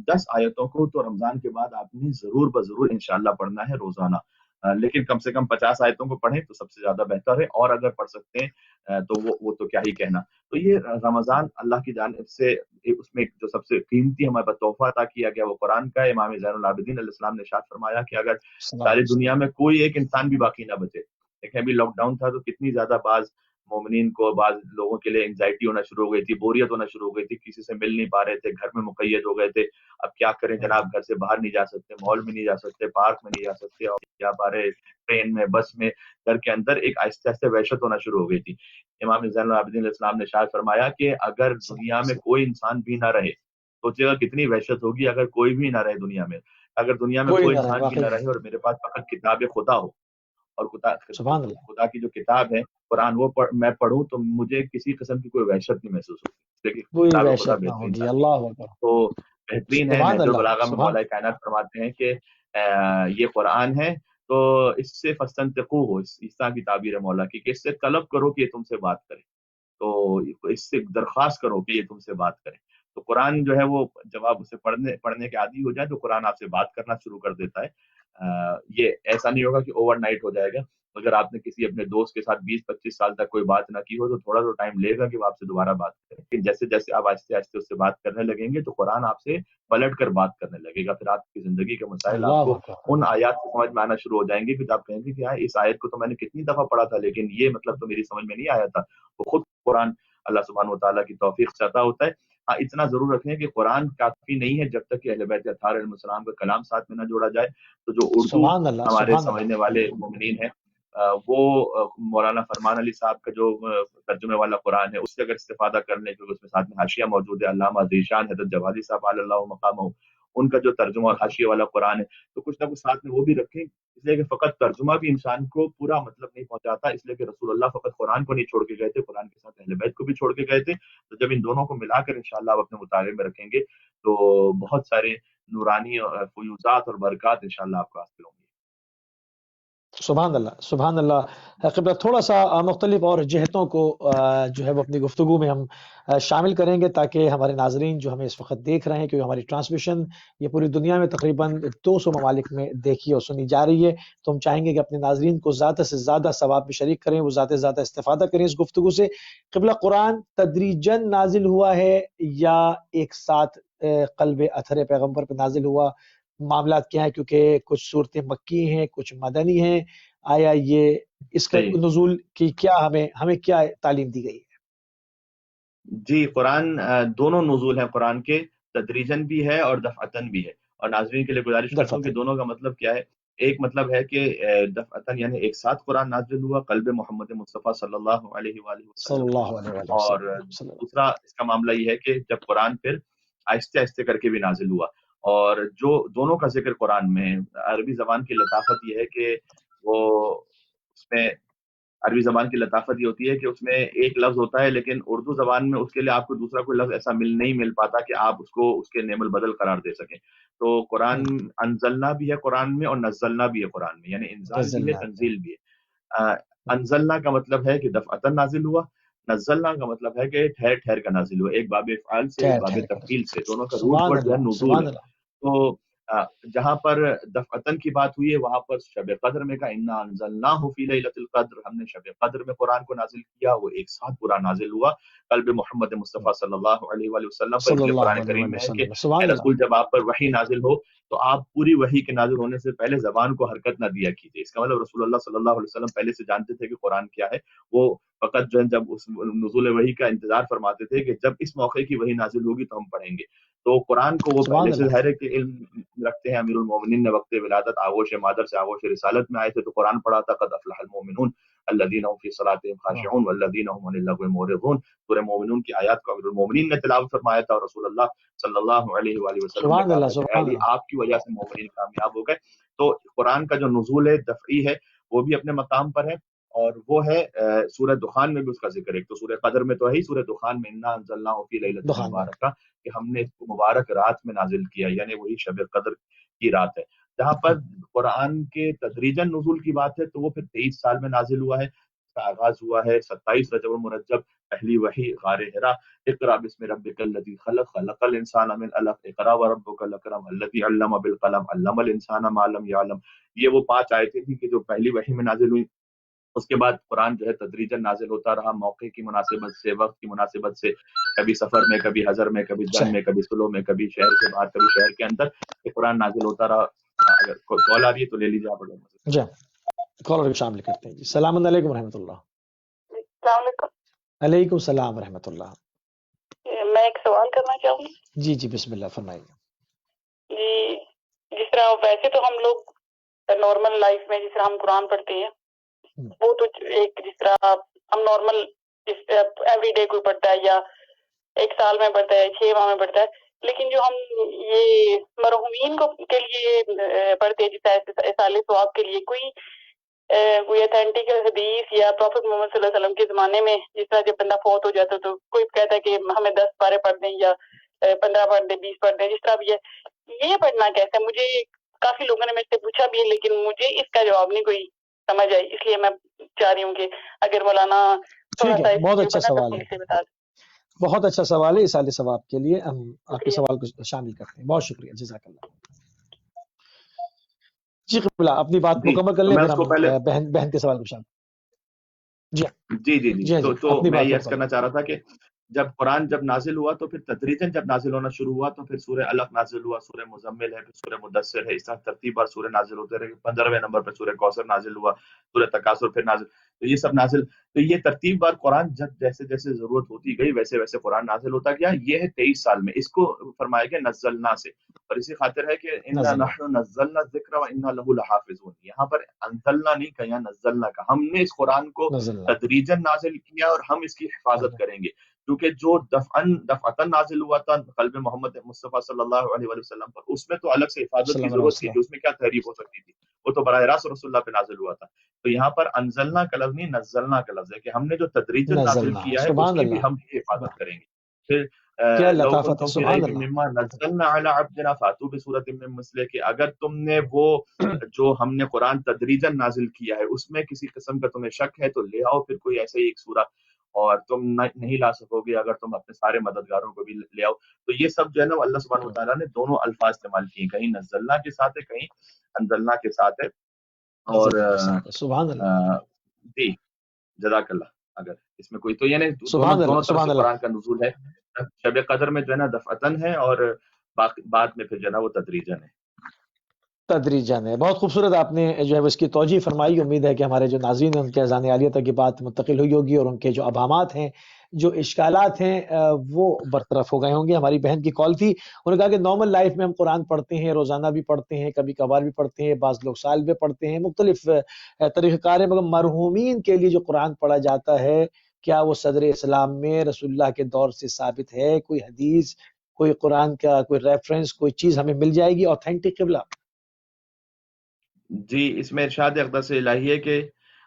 Speaker 2: 10 آیتوں کو تو رمضان کے بعد آپ نے ضرور بضرور انشاءاللہ پڑھنا ہے روزانہ, لیکن کم سے کم 50 آیتوں کو پڑھیں تو سب سے زیادہ بہتر ہے, اور اگر پڑھ سکتے ہیں تو وہ تو کیا ہی کہنا. تو یہ رمضان اللہ کی جانب سے اس میں جو سب سے قیمتی ہمارے پاس تحفہ عطا کیا گیا وہ قرآن کا ہے. امام زین العابدین علیہ السلام نے ارشاد فرمایا کہ اگر ساری دنیا میں کوئی ایک انسان بھی باقی نہ بچے, دیکھیں ابھی لاک ڈاؤن تھا تو کتنی زیادہ بعض مومنین کو, بعض لوگوں کے لیے انگزائٹی ہونا شروع ہو گئی تھی, بوریت ہونا شروع ہو گئی تھی, کسی سے مل نہیں پا رہے تھے, گھر میں مقید ہو گئے تھے. اب کیا کریں جناب, گھر سے باہر نہیں جا سکتے, مال میں نہیں جا سکتے, پارک میں نہیں جا سکتے, اور یا ہمارے ٹرین میں، بس میں، گھر کے اندر ایک آہستہ آہستہ وحشت ہونا شروع ہو گئی تھی۔ امام زین العابدین علیہ السلام نے ارشاد فرمایا کہ اگر دنیا میں کوئی انسان بھی نہ رہے، سوچے گا کتنی وحشت ہوگی اگر کوئی بھی نہ رہے دنیا میں، اگر دنیا میں
Speaker 1: کوئی
Speaker 2: کوئی
Speaker 1: نہ رہے،
Speaker 2: انسان بھی
Speaker 1: واقعی
Speaker 2: نہ
Speaker 1: میں،
Speaker 2: رہے اور میرے پاس فقط کتاب خدا ہو، اور
Speaker 1: سبحان اللہ،
Speaker 2: خدا کی جو کتاب ہے قرآن، وہ میں پڑھوں تو مجھے کسی قسم کی کوئی وحشت نہیں محسوس ہوتی، لیکن
Speaker 1: کوئی
Speaker 2: کتاب خدا
Speaker 1: وحشت نہ
Speaker 2: بہترین
Speaker 1: ہوگی،
Speaker 2: تعلیم ہے۔
Speaker 1: اللہ اکبر،
Speaker 2: تو بہترین ہے،
Speaker 1: سبحان
Speaker 2: نہج
Speaker 1: اللہ،
Speaker 2: البلاغہ میں
Speaker 1: سبحان
Speaker 2: مولا کائنات فرماتے ہیں کہ یہ قرآن ہے، تو اس سے فستنطقوا ہو، اس طرح کی تعبیر ہے مولا کی کہ اس سے طلب کرو کہ یہ تم سے بات کرے، تو اس سے درخواست کرو کہ یہ تم سے بات کرے۔ تو قرآن جو ہے وہ جب آپ اسے پڑھنے کے عادی ہو جائے تو قرآن آپ سے بات کرنا شروع کر دیتا ہے۔ یہ ایسا نہیں ہوگا کہ اوور نائٹ ہو جائے گا۔ اگر آپ نے کسی اپنے دوست کے ساتھ 20-25 سال تک کوئی بات نہ کی ہو تو تھوڑا تو ٹائم لے گا کہ وہ آپ سے دوبارہ بات کریں، لیکن جیسے جیسے آپ آہستہ آہستہ اس سے بات کرنے لگیں گے تو قرآن آپ سے پلٹ کر بات کرنے لگے گا، پھر آپ کی زندگی کے مسائل آپ
Speaker 1: اللہ
Speaker 2: کو
Speaker 1: اکبر،
Speaker 2: ان آیات سے سمجھ میں آنا شروع ہو جائیں گے کہ آپ کہیں گے کہ یار اس آیت کو تو میں نے کتنی دفعہ پڑھا تھا لیکن یہ مطلب تو میری سمجھ میں نہیں آیا تھا۔ وہ خود قرآن اللہ سبحانہ و تعالیٰ کی توفیق سے عطا ہوتا ہے۔ ہاں اتنا ضرور رکھیں کہ قرآن کافی نہیں ہے جب تک کہ اہل بیت اطہار علیہ السلام کا کلام ساتھ میں نہ جوڑا جائے۔ تو جو اردو
Speaker 1: سبحان اللہ،
Speaker 2: ہمارے
Speaker 1: سبحان
Speaker 2: سمجھنے
Speaker 1: اللہ،
Speaker 2: والے مومنین ہیں، وہ مولانا فرمان علی صاحب کا جو ترجمے والا قرآن ہے اس سے اگر استفادہ کر لیں، کیونکہ اس میں ساتھ میں حاشیہ موجود ہے، علامہ ذیشان حضرت جوادی صاحب علی اللہ مقامہ، ان کا جو ترجمہ اور حاشیے والا قرآن ہے، تو کچھ نہ کچھ ساتھ میں وہ بھی رکھیں، اس لیے کہ فقط ترجمہ بھی انسان کو پورا مطلب نہیں پہنچاتا، اس لیے کہ رسول اللہ فقط قرآن کو نہیں چھوڑ کے گئے تھے، قرآن کے ساتھ اہل بیت کو بھی چھوڑ کے گئے تھے۔ تو جب ان دونوں کو ملا کر انشاءاللہ آپ اپنے مطالعے میں رکھیں گے تو بہت سارے نورانی فیوزات اور برکات انشاءاللہ آپ کو حاصل ہوں گی۔
Speaker 1: سبحان اللہ، سبحان اللہ۔ قبلہ تھوڑا سا مختلف اور جہتوں کو جو ہے وہ اپنی گفتگو میں ہم شامل کریں گے تاکہ ہمارے ناظرین جو ہمیں اس وقت دیکھ رہے ہیں، کیونکہ ہماری ٹرانسمیشن یہ پوری دنیا میں تقریباً 200 ممالک میں دیکھی اور سنی جا رہی ہے، تو ہم چاہیں گے کہ اپنے ناظرین کو زیادہ سے زیادہ ثواب میں شریک کریں، وہ زیادہ سے زیادہ استفادہ کریں اس گفتگو سے۔ قبلہ قرآن تدریجاً نازل ہوا ہے یا ایک ساتھ قلب اثر پیغمبر پہ نازل ہوا؟ معاملات کیا ہیں؟ کیونکہ کچھ صورتیں مکی ہیں، کچھ مدنی ہیں، آیا یہ اس کا
Speaker 2: صحیح۔
Speaker 1: نزول کی کیا ہمیں کیا تعلیم دی گئی ہے؟
Speaker 2: جی، قرآن دونوں نزول ہیں قرآن کے، تدریجن بھی ہے اور دفعتن بھی ہے، اور ناظرین کے لیے گزارش کرتا ہوں کہ
Speaker 1: دفعتاً،
Speaker 2: دونوں کا مطلب کیا ہے۔ ایک مطلب ہے کہ دفعتن یعنی ایک ساتھ قرآن نازل ہوا قلب محمد مصطفیٰ صلی اللہ علیہ وآلہ
Speaker 1: صلی
Speaker 2: وسلم پر،
Speaker 1: اللہ علیہ وآلہ
Speaker 2: اور
Speaker 1: وسلم، صلی اللہ
Speaker 2: دوسرا اس کا معاملہ یہ ہے کہ جب قرآن پھر آہستہ آہستہ کر کے بھی نازل ہوا، اور جو دونوں کا ذکر قرآن میں عربی زبان کی لطافت یہ ہے کہ وہ اس میں عربی زبان کی لطافت یہ ہوتی ہے کہ اس میں ایک لفظ ہوتا ہے لیکن اردو زبان میں اس کے لیے آپ کو دوسرا کوئی لفظ ایسا نہیں مل پاتا کہ آپ اس کو اس کے نعم البدل قرار دے سکیں۔ تو قرآن انزلنا بھی ہے قرآن میں اور نزلنا بھی ہے قرآن میں، یعنی انزال بھی ہے
Speaker 1: جزلنا ہے۔
Speaker 2: تنزیل بھی ہے۔ انزلنا کا مطلب ہے کہ دفعتاً نازل ہوا، نزلنا کا مطلب ہے کہ ٹھہر ٹھہر کا نازل ہوا، ایک باب افعال سے ایک
Speaker 1: ٹھہر
Speaker 2: باب
Speaker 1: ٹھہر کر،
Speaker 2: تفعیل سے، دونوں کا روٹ
Speaker 1: سبحان
Speaker 2: ورڈ جو ہے
Speaker 1: اللہ،
Speaker 2: نزول
Speaker 1: سبحان
Speaker 2: ہے۔
Speaker 1: اللہ،
Speaker 2: تو جہاں پر دفعتن کی بات ہوئی ہے وہاں پر شب قدر میں کا انا انزلناہ فی لیلۃ القدر، ہم نے شب قدر میں قرآن کو نازل کیا، وہ ایک ساتھ پورا نازل ہوا قلب محمد مصطفیٰ صلی اللہ علیہ وآلہ وسلم پر، اس
Speaker 1: صلی
Speaker 2: لیے
Speaker 1: اللہ
Speaker 2: قرآن
Speaker 1: علیہ
Speaker 2: کریم
Speaker 1: وآلہ
Speaker 2: میں ہے کہ
Speaker 1: وسلم، سبحان
Speaker 2: اے
Speaker 1: اللہ،
Speaker 2: رسول جب آپ پر وحی نازل ہو تو آپ پوری وحی کے نازل ہونے سے پہلے زبان کو حرکت نہ دیا کیجیے۔ اس کا مطلب رسول اللہ صلی اللہ علیہ وسلم پہلے سے جانتے تھے کہ قرآن کیا ہے، وہ فقط جو ہے جب اس نزول وحی کا انتظار فرماتے تھے کہ جب اس موقع کی وحی نازل ہوگی تو ہم پڑھیں گے۔ تو قرآن کو وہ پہلے
Speaker 1: سبحان
Speaker 2: سے
Speaker 1: اللہ،
Speaker 2: ظاہر ہے کہ علم رکھتے ہیں۔ امیر المومنین نے وقت ولادت آغوش مادر سے آغوش رسالت میں آئے تھے تو قرآن پڑھا تھا، قد افلح المؤمنون الذین هم فی صلاتهم خاشعون والذین هم عن اللغو معرضون۔ سورہ مومنون کی آیات کو امیر المومنین نے تلاوت فرمایا تھا اور رسول اللہ صلی اللہ علیہ وآلہ وسلم نے
Speaker 1: سبحان
Speaker 2: کہا
Speaker 1: اللہ،
Speaker 2: تھا کہ اے
Speaker 1: سبحان
Speaker 2: علی
Speaker 1: اللہ،
Speaker 2: آپ کی وجہ سے مومنین کامیاب ہو گئے۔ تو قرآن کا جو نزول ہے دفعی ہے وہ بھی اپنے مقام پر ہے، اور وہ ہے سورہ دخان میں بھی اس کا ذکر ہے۔ تو سورہ قدر میں تو ہے ہی، سورہ دخان میں انا انزلناہ فی لیلۃ
Speaker 1: دخان میں،
Speaker 2: مبارکہ کہ ہم نے اس کو مبارک رات میں نازل کیا، یعنی وہی شب قدر کی رات ہے۔ جہاں پر قرآن کے تدریجاً نزول کی بات ہے تو وہ پھر 23 سال میں نازل ہوا ہے۔ اس کا آغاز ہوا ہے 27 رجب المرجب، پہلی وحی غار حرا، اقرأ بسم ربک الذی خلق، خلق الانسان من علق، اقرأ وربک الاکرم الذی علم بالقلم، علم الانسان ما لم یعلم۔ یہ وہ 5 آیتیں تھیں کہ جو پہلی وحی میں نازل ہوئی۔ اس کے بعد قرآن جو ہے تدریجاً نازل ہوتا رہا، موقع کی مناسبت سے، وقت کی مناسبت سے، کبھی سفر میں، کبھی حضر میں، کبھی جنگ
Speaker 1: صحیح،
Speaker 2: میں، کبھی سلو میں، کبھی شہر سے باہر، کبھی شہر کے اندر، یہ قرآن نازل ہوتا رہا۔ اگر کوئی کال آ رہی ہے تو لے لیجیے آپ۔
Speaker 1: جی کالر کو شامل کرتے ہیں جی۔ السلام علیکم ورحمۃ اللہ۔
Speaker 3: السلام علیکم،
Speaker 1: علیکم السلام ورحمۃ اللہ۔
Speaker 3: میں ایک سوال کرنا چاہوں گی۔
Speaker 1: جی جی بسم اللہ فرمائیے۔
Speaker 3: جی جس طرح ویسے تو ہم لوگ نارمل لائف میں جس طرح ہم قرآن پڑھتے ہیں وہ تو ایک جس طرح ہم نارمل ایوری ڈے کوئی پڑھتا ہے یا ایک سال میں پڑھتا ہے 6 ماہ میں پڑھتا ہے، لیکن جو ہم یہ مرحومین کو کے لیے پڑھتے ہیں جس اصالِ ثواب کے لیے کوئی اتھینٹک حدیث یا پروفٹ محمد صلی اللہ علیہ وسلم کے زمانے میں جس طرح جب بندہ فوت ہو جاتا تو کوئی کہتا ہے کہ ہمیں 10 پارے پڑھ دیں یا 15 پڑھ دیں 20 پڑھ دیں، جس طرح بھی ہے یہ پڑھنا کیسا ہے؟ مجھے کافی لوگوں نے میرے سے پوچھا بھی ہے لیکن مجھے اس کا جواب نہیں کوئی سمجھ آئی، اس لیے میں چاہ رہی ہوں کہ اگر مولانا تھوڑا سا
Speaker 1: بہت اچھا سوال ہے،
Speaker 3: بتا دیں۔
Speaker 1: بہت اچھا سوال ہے، اصالِ ثواب کے لیے ہم آپ کے سوال کو شامل کرتے ہیں. بہت شکریہ، جزاک اللہ. جی قبلہ اپنی بات مکمل کر لیں پھر ہم بہن کے سوال کو شامل.
Speaker 2: جی تو میں یہ عرض کرنا چاہ رہا تھا کہ جب قرآن جب نازل ہوا تو پھر تدریجاً جب نازل ہونا شروع ہوا تو پھر سورہ علق نازل ہوا، سورہ مزمل ہے، پھر سورہ مدثر ہے، اس طرح ترتیب بار سورہ نازل ہوتے رہے. 15ویں نمبر پر سورہ کوثر نازل ہوا، سورہ تکاثر پھر نازل، تو یہ سب نازل، تو یہ ترتیب بار قرآن جب جیسے جیسے ضرورت ہوتی گئی ویسے ویسے قرآن نازل ہوتا گیا. یہ ہے 23 سال میں، اس کو فرمایا گیا نزلنا سے، اور اسی خاطر ہے کہ انا نحن نزلنا الذکر وانا له لحافظون. یہاں پر انزلنا نہیں کہا، یہاں نزلنا کا، ہم نے اس قرآن کو تدریجاً نازل کیا اور ہم اس کی حفاظت کریں گے، کیونکہ جو دفعتاً نازل ہوا تھا قلب محمد مصطفیٰ صلی اللہ علیہ وسلم پر، اس میں تو الگ سے حفاظت کی ضرورت تھی، اس میں کیا تحریف ہو سکتی تھی، وہ تو براہ راست رسول اللہ پہ نازل ہوا تھا. تو یہاں پر انزلنا کا لفظ نہیں نزلنا کا لفظ ہے کہ ہم نے جو تدریجاً نازل کیا ہے اس کی بھی ہم حفاظت کریں گے. پھر لو کنتم فی ریب مما نزلنا علی عبدنا فاتوا بسورۃ من مثلہ، کہ اگر تم نے وہ جو ہم نے قرآن تدریجاً نازل کیا ہے اس میں کسی قسم کا تمہیں شک ہے تو لے آؤ پھر کوئی ایسے ہی ایک سورہ، اور تم نہیں لا سکو گے اگر تم اپنے سارے مددگاروں کو بھی لے آؤ. تو یہ سب جو ہے نا اللہ سبحانہ وتعالیٰ نے دونوں الفاظ استعمال کیے، کہیں نزلنا کے ساتھ ہے کہیں انزلنا کے ساتھ ہے. اور
Speaker 1: سبحان اللہ،
Speaker 2: جی جزاک اللہ. اگر اس میں کوئی تو یعنی دونوں طرف سے قرآن کا نزول ہے. شب قدر میں جو ہے نا دفعتاً ہے اور بعد میں پھر جو ہے نا وہ تدریجاً ہے.
Speaker 1: تدریجاً ہے. بہت خوبصورت آپ نے جو ہے اس کی توجیہ فرمائی. امید ہے کہ ہمارے جو ناظرین ہیں ان کے اذان عالیہ تک یہ بات منتقل ہوئی ہوگی اور ان کے جو ابہامات ہیں، جو اشکالات ہیں وہ برطرف ہو گئے ہوں گے. ہماری بہن کی کال تھی، انہوں نے کہا کہ نارمل لائف میں ہم قرآن پڑھتے ہیں، روزانہ بھی پڑھتے ہیں، کبھی کبھار بھی پڑھتے ہیں، بعض لوگ سال میں پڑھتے ہیں، مختلف طریقہ کار ہے، مگر مرحومین کے لیے جو قرآن پڑھا جاتا ہے کیا وہ صدر اسلام میں رسول اللہ کے دور سے ثابت ہے؟ کوئی حدیث، کوئی قرآن کا کوئی ریفرنس، کوئی چیز ہمیں مل جائے گی اوتھینٹک قبلہ؟
Speaker 2: جی اس میں ارشاد اقدس الہی ہے کہ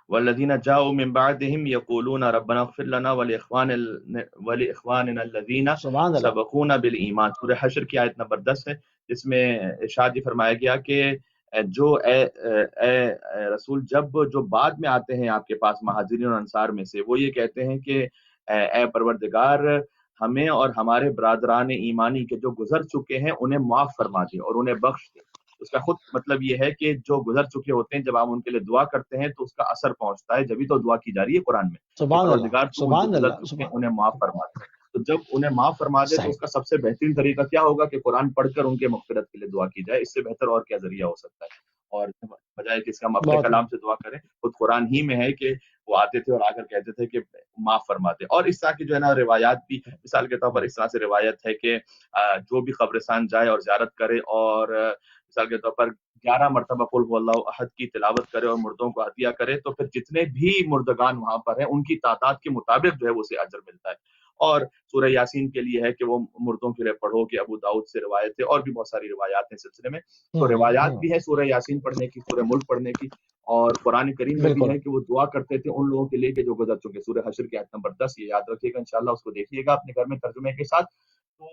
Speaker 2: والذین جاؤوا من بعدهم یقولون ربنا اغفر لنا ولاخواننا الذین سبقونا بالایمان. سورہ حشر کی آیت نمبر 10 ہے، جس میں ارشاد یہ فرمایا گیا کہ جو اے رسول جب جو بعد میں آتے ہیں آپ کے پاس مہاجرین اور انصار میں سے، وہ یہ کہتے ہیں کہ اے پروردگار ہمیں اور ہمارے برادران ایمانی کے جو گزر چکے ہیں انہیں معاف فرما دے اور انہیں بخش دے. اس کا خود مطلب یہ ہے کہ جو گزر چکے ہوتے ہیں جب آپ ان کے لیے دعا کرتے ہیں تو اس کا اثر پہنچتا ہے، جبھی تو دعا کی جا رہی ہے قرآن میں. پروردگار تو گزر چکے ہیں انہیں معاف فرما دے. تو جب انہیں معاف فرما دے تو اس کا سب سے بہترین طریقہ کیا ہوگا کہ قرآن پڑھ کر ان کے مغفرت کے لیے دعا کی جائے. اس سے بہتر اور کیا ذریعہ ہو سکتا ہے؟ اور بجائے کہ اس کا ہم اپنے کلام سے دعا کریں، خود قرآن ہی میں ہے کہ وہ آتے تھے اور آ کر کہتے تھے کہ معاف فرما دے. اور اس طرح کی جو ہے نا روایات بھی، مثال کے طور پر اس طرح سے روایت ہے کہ جو بھی قبرستان جائے اور زیارت کرے اور مثال کے طور پر 11 مرتبہ قل هو اللہ احد کی تلاوت کرے اور مردوں کو عطیہ کرے تو پھر جتنے بھی مردگان وہاں پر ہیں ان کی تعداد کے مطابق جو ہے اسے اجر ملتا ہے. اور سورہ یاسین کے لیے ہے کہ وہ مردوں کے لیے پڑھو، کہ ابو داؤد سے روایت ہے، اور بھی بہت ساری روایات ہیں سلسلے میں. تو روایات بھی ہے سورہ یاسین پڑھنے کی، سورہ ملک پڑھنے کی، اور قرآن کریم میں بھی ہے کہ وہ دعا کرتے تھے ان لوگوں کے لیے کہ جو گزر چکے. سورہ حشر کی آیت نمبر 10 یہ یاد رکھیے گا، انشاءاللہ اس کو دیکھیے گا اپنے گھر میں ترجمے کے ساتھ. تو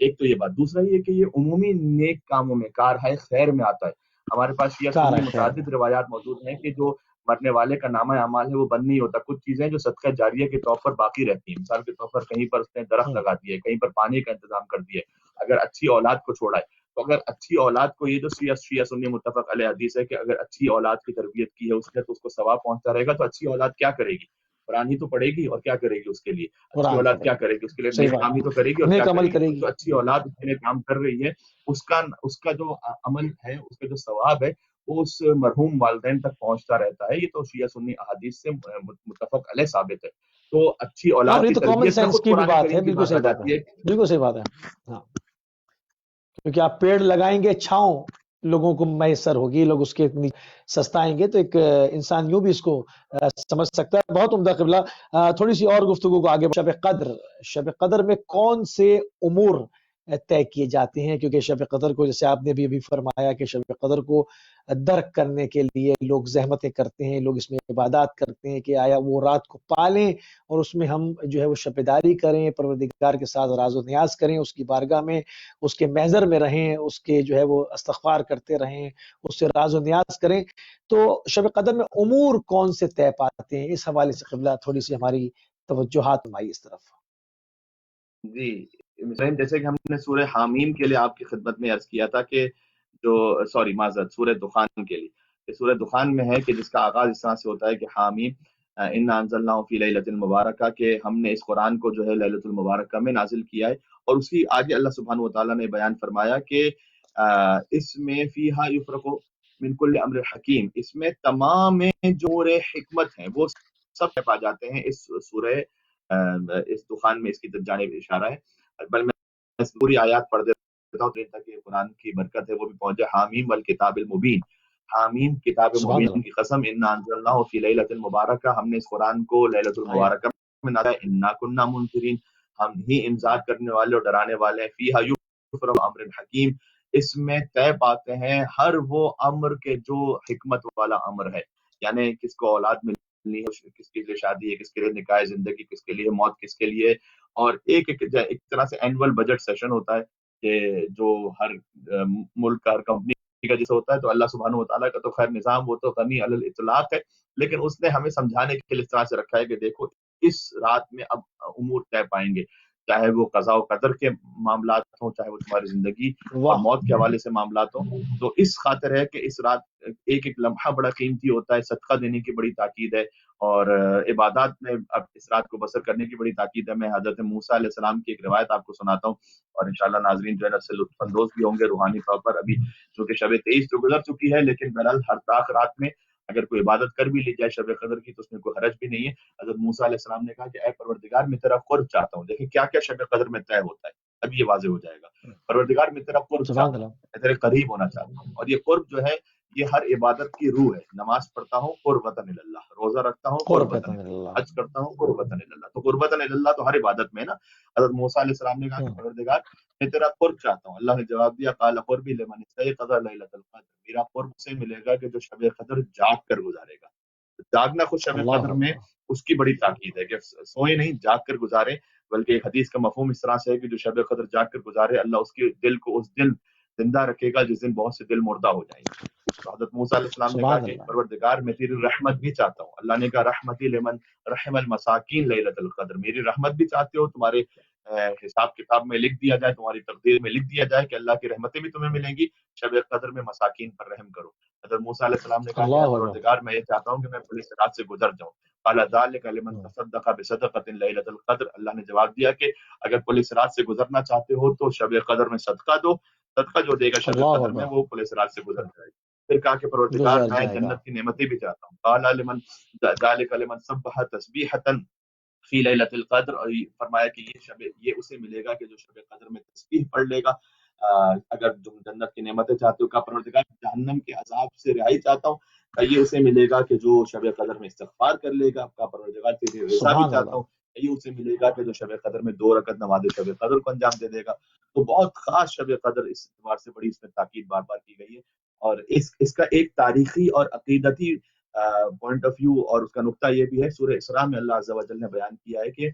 Speaker 2: ایک تو یہ بات. دوسرا یہ کہ یہ عمومی نیک کاموں میں کار ہے خیر میں آتا ہے. ہمارے پاس شیعہ سنی متعدد روایات موجود ہیں کہ جو مرنے والے کا نامہ اعمال ہے وہ بند نہیں ہوتا. کچھ چیزیں جو صدقہ جاریہ کے طور پر باقی رہتی ہیں. مثال کے طور پر کہیں پر اس نے درخت لگا دیے، کہیں پر پانی کا انتظام کر دیے، اگر اچھی اولاد کو چھوڑا ہے تو اگر اچھی اولاد کو، یہ جو شیعہ سنی متفق علیہ حدیث ہے کہ اگر اچھی اولاد کی تربیت کی ہے اس نے تو اس کو ثواب پہنچتا رہے گا. تو اچھی اولاد کیا کرے گی؟ قرآن ہی تو پڑھے گی، اور کیا کرے گی اس کے لیے؟ اچھی اولاد کیا کرے گی اس کے لیے؟ نیک کام ہی تو کرے گی، اور کیا کرے گی؟ تو اچھی اولاد اس کے لیے کام کر رہی ہے، اس کا جو عمل ہے، اس کا جو ثواب ہے وہ اس مرحوم والدین تک پہنچتا رہتا ہے. یہ تو شیعہ سنی احادیث سے متفق علیہ ثابت ہے. تو اچھی اولاد کی تربیت میں خود قرآن کریم کی بات آ جاتی ہے.
Speaker 1: بالکل صحیح بات ہے. ہاں، کیونکہ آپ پیڑ لگائیں گے چھاؤں، لوگوں کو میسر ہوگی، لوگ اس کے سستائیں گے، تو ایک انسان یوں بھی اس کو سمجھ سکتا ہے۔ بہت عمدہ قبلہ، تھوڑی سی اور گفتگو کو آگے شب قدر میں کون سے امور طے کیے جاتے ہیں؟ کیونکہ شب قدر کو جیسے آپ نے بھی ابھی فرمایا کہ شب قدر کو درک کرنے کے لیے لوگ زحمتیں کرتے ہیں، لوگ اس میں عبادات کرتے ہیں کہ آیا وہ رات کو پالیں اور اس میں ہم جو ہے وہ شبیداری کریں، پروردگار کے ساتھ راز و نیاز کریں، اس کی بارگاہ میں اس کے محضر میں رہیں، اس کے جو ہے وہ استغفار کرتے رہیں، اس سے راز و نیاز کریں۔ تو شب قدر میں امور کون سے طے پاتے ہیں؟ اس حوالے سے قبلہ تھوڑی سی ہماری توجہات نمائی اس طرف۔
Speaker 2: جی مثلاً جیسے کہ ہم نے سورہ حامیم کے لیے آپ کی خدمت میں عرض کیا تھا کہ جو معذرت سورہ دخان کے لیے، کہ سورہ دخان میں ہے کہ جس کا آغاز اس طرح سے ہوتا ہے کہ حامیم انا انزلناہ فی لیلۃ المبارکہ، کہ ہم نے اس قرآن کو جو ہے لیلۃ المبارکہ میں نازل کیا ہے، اور اسی آگے اللہ سبحانہ و تعالیٰ نے بیان فرمایا کہ اس میں فیہا یفرق من کل امر حکیم، اس میں تمام جو حکمت ہیں وہ سب پا جاتے ہیں اس سورہ اس دخان میں، اس کی جانب اشارہ ہے۔ بل میں پوری آیات پڑھ دیتا ہوں تاکہ قرآن کی برکت ہے وہ بھی پہنچے۔ حامیم والکتاب المبین، حامیم کتاب
Speaker 1: سبحان
Speaker 2: مبین
Speaker 1: اللہ،
Speaker 2: کی قسم، انا انزلناہ فی لیلۃ المبارکہ، ہم نے اس قرآن کو لیلۃ المبارکہ میں نازل کیا، انا کنا منذرین، ہم ہی انذار کرنے والے اور ڈرانے والے ہیں، فیہا یفرق امر حکیم، اس میں طے پاتے ہیں ہر وہ امر کے جو حکمت والا امر ہے، یعنی کس کو اولاد ملنی ہے، کس کے لیے شادی ہے، کس کے لیے نکاح زندگی، کس کے لیے موت، کس کے لیے، اور ایک طرح سے اینول بجٹ سیشن ہوتا ہے کہ جو ہر ملک کا، ہر کمپنی کا جیسے ہوتا ہے، تو اللہ سبحانہ و تعالیٰ کا تو خیر نظام وہ تو غنی علی الاطلاق ہے، لیکن اس نے ہمیں سمجھانے کے لیے اس طرح سے رکھا ہے کہ دیکھو اس رات میں اب امور طے پائیں گے، چاہے وہ قضاء و قدر کے معاملات ہوں، چاہے وہ تمہاری زندگی اور
Speaker 1: واہ،
Speaker 2: موت کے حوالے سے معاملات ہوں، تو اس خاطر ہے کہ اس رات ایک ایک لمحہ بڑا قیمتی ہوتا ہے، صدقہ دینے کی بڑی تاکید ہے، اور عبادات میں اب اس رات کو بسر کرنے کی بڑی تاکید ہے۔ میں حضرت موسیٰ علیہ السلام کی ایک روایت آپ کو سناتا ہوں، اور انشاءاللہ ناظرین جو ہے نا اس سے لطف اندوز بھی ہوں گے روحانی طور پر۔ ابھی چونکہ شب 23 تو گزر چکی ہے، لیکن بہرحال ہر طاق رات میں اگر کوئی عبادت کر بھی لی جائے شب قدر کی تو اس میں کوئی حرج بھی نہیں ہے۔ حضرت موسیٰ علیہ السلام نے کہا کہ اے پروردگار میں تیرا قرب چاہتا ہوں۔ دیکھیں کیا کیا شب قدر میں طے ہوتا ہے، اب یہ واضح ہو جائے گا۔ پروردگار میں تیرا قرب
Speaker 1: سبحان
Speaker 2: چاہتا ہوں،
Speaker 1: اللہ،
Speaker 2: میں تیرے قریب ہونا چاہتا ہوں، اور یہ قرب جو ہے یہ ہر عبادت کی روح ہے۔ نماز پڑھتا ہوں قربتاً اللہ، روزہ رکھتا ہوں
Speaker 1: قربۃ
Speaker 2: قربتاً
Speaker 1: من
Speaker 2: اللہ،
Speaker 1: اللہ۔
Speaker 2: حج کرتا ہوں قربتاً اللہ، تو قربتاً اللہ تو ہر عبادت میں ہے نا۔ حضرت موسیٰ علیہ السلام نے کہا کہ پروردگار میں تیرا قرب چاہتا ہوں، اللہ نے جواب دیا قال قربی لمن استيقظ لیلۃ القدر، میرا قرب اسے ملے گا کہ جو شب قدر جاگ کر گزارے گا۔ جاگنا خود شب
Speaker 1: اللہ
Speaker 2: قدر میں
Speaker 1: اکبر،
Speaker 2: اس کی بڑی تاکید ہے کہ سوئے نہیں، جاگ کر گزارے، بلکہ ایک حدیث کا مفہوم اس طرح سے ہے کہ جو شب قدر جاگ کر گزارے اللہ اس کے دل کو اس دن زندہ رکھے گا جس دن بہت سے دل مردہ ہو جائیں گے۔ تو حضرت موسیٰ علیہ السلام نے کہا
Speaker 1: سبحان
Speaker 2: کہ
Speaker 1: اللہ،
Speaker 2: پروردگار میں تیری رحمت بھی چاہتا ہوں، اللہ نے کہا رحمتی لمن رحم المساکین لیلۃ القدر، میری رحمت بھی چاہتے ہو، تمہارے حساب کتاب میں لکھ دیا جائے، تمہاری تقدیر میں لکھ دیا جائے کہ اللہ کی رحمتیں بھی تمہیں ملیں گی، شب قدر میں مساکین پر رحم کرو۔ حضرت موسیٰ علیہ السلام نے کہا کہ اے
Speaker 1: اللہ اکبر،
Speaker 2: پروردگار میں یہ چاہتا ہوں کہ میں پولیس رات سے گزر جاؤں، قال ذلک لمن تصدق بصدقۃ لیلۃ القدر، اللہ نے جواب دیا کہ اگر پولیس رات سے گزرنا چاہتے ہو تو شب قدر میں صدقہ دو، صدقہ جو دے گا شب
Speaker 1: اللہ
Speaker 2: قدر میں
Speaker 1: اکبر،
Speaker 2: وہ پولیس رات سے گزر جائے گا۔ پھر کہا کہ پروردگار
Speaker 1: گزر
Speaker 2: میں
Speaker 1: جائے گا۔
Speaker 2: جنت کی نعمتیں بھی چاہتا ہوں، قال لمن ذلک لمن سبح تسبیحۃ فی لیلۃ القدر، اور فرمایا کہ یہ اسے ملے گا کہ جو شب قدر میں تسبیح پڑھ لے گا۔ اگر تم جنت کی نعمتیں چاہتے ہو، کا پروردگار جہنم کے عذاب سے رہائی چاہتا ہوں، یہ اسے ملے گا کہ جو شب قدر میں استغفار کر لے گا، کا پروردگار تیری رضا بھی
Speaker 1: سبحان
Speaker 2: چاہتا
Speaker 1: اللہ،
Speaker 2: ہوں، یہ اسے ملے گا کہ جو شب قدر میں 2 رکعت نماز شب قدر کو انجام دے گا۔ تو بہت خاص شب قدر اس اعتبار سے بڑی اس میں تاکید بار بار کی گئی ہے، اور اس کا ایک تاریخی اور عقیدتی پوائنٹ آف ویو اور اس کا نقطہ یہ بھی ہے، سورہ اسراء میں اللہ عز و جل نے بیان کیا ہے کہ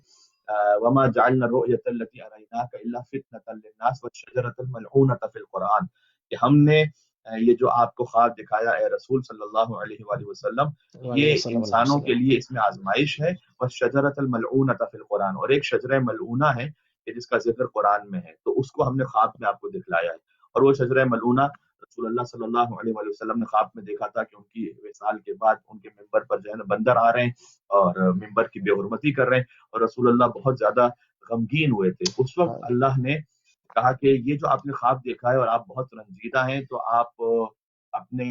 Speaker 2: وما جعلنا الرؤية التي أريناك إلا فتنة للناس والشجرة الملعونة في القرآن، کہ ہم نے یہ جو آپ کو خواب دکھایا اے رسول صلی اللہ علیہ وآلہ وسلم،
Speaker 1: علیہ
Speaker 2: یہ
Speaker 1: وسلم، علیہ
Speaker 2: انسانوں کے
Speaker 1: وسلم،
Speaker 2: لیے اس میں آزمائش ہے، والشجرة الملعونة في القرآن، اور ایک شجرہ ملعونہ ہے کہ جس کا ذکر قرآن میں ہے، تو اس کو ہم نے خواب میں آپ کو دکھلایا ہے، اور وہ شجرہ ملعونہ رسول اللہ صلی اللہ علیہ وآلہ وسلم نے خواب میں دیکھا تھا کہ ان کی وصال کے بعد ان کے ممبر پر جو ہے نا بندر آ رہے ہیں اور ممبر کی بے حرمتی کر رہے ہیں، اور رسول اللہ بہت زیادہ غمگین ہوئے تھے۔ اس وقت اللہ نے کہا کہ یہ جو آپ نے خواب دیکھا ہے اور آپ بہت رنجیدہ ہیں، تو آپ اپنے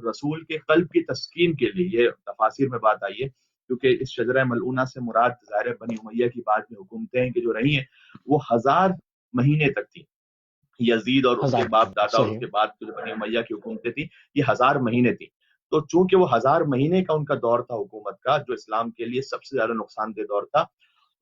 Speaker 2: رسول کے قلب کی تسکین کے لیے، یہ تفاسیر میں بات آئی ہے کیونکہ اس شجرہ ملعونہ سے مراد ظاہر بنی امیہ کی بعد میں حکومتیں ہیں کہ جو رہی ہیں وہ 1000 مہینے تک تھیں، یزید اور اس کے
Speaker 1: 1000
Speaker 2: باپ دادا اور اس
Speaker 1: صحیح
Speaker 2: کے بعد جو بنی امیہ کی حکومتیں تھیں، یہ 1000 مہینے تھی. تو چونکہ وہ 1000 مہینے کا ان کا دور تھا حکومت کا، جو اسلام کے لیے سب سے زیادہ نقصان دہ دور تھا،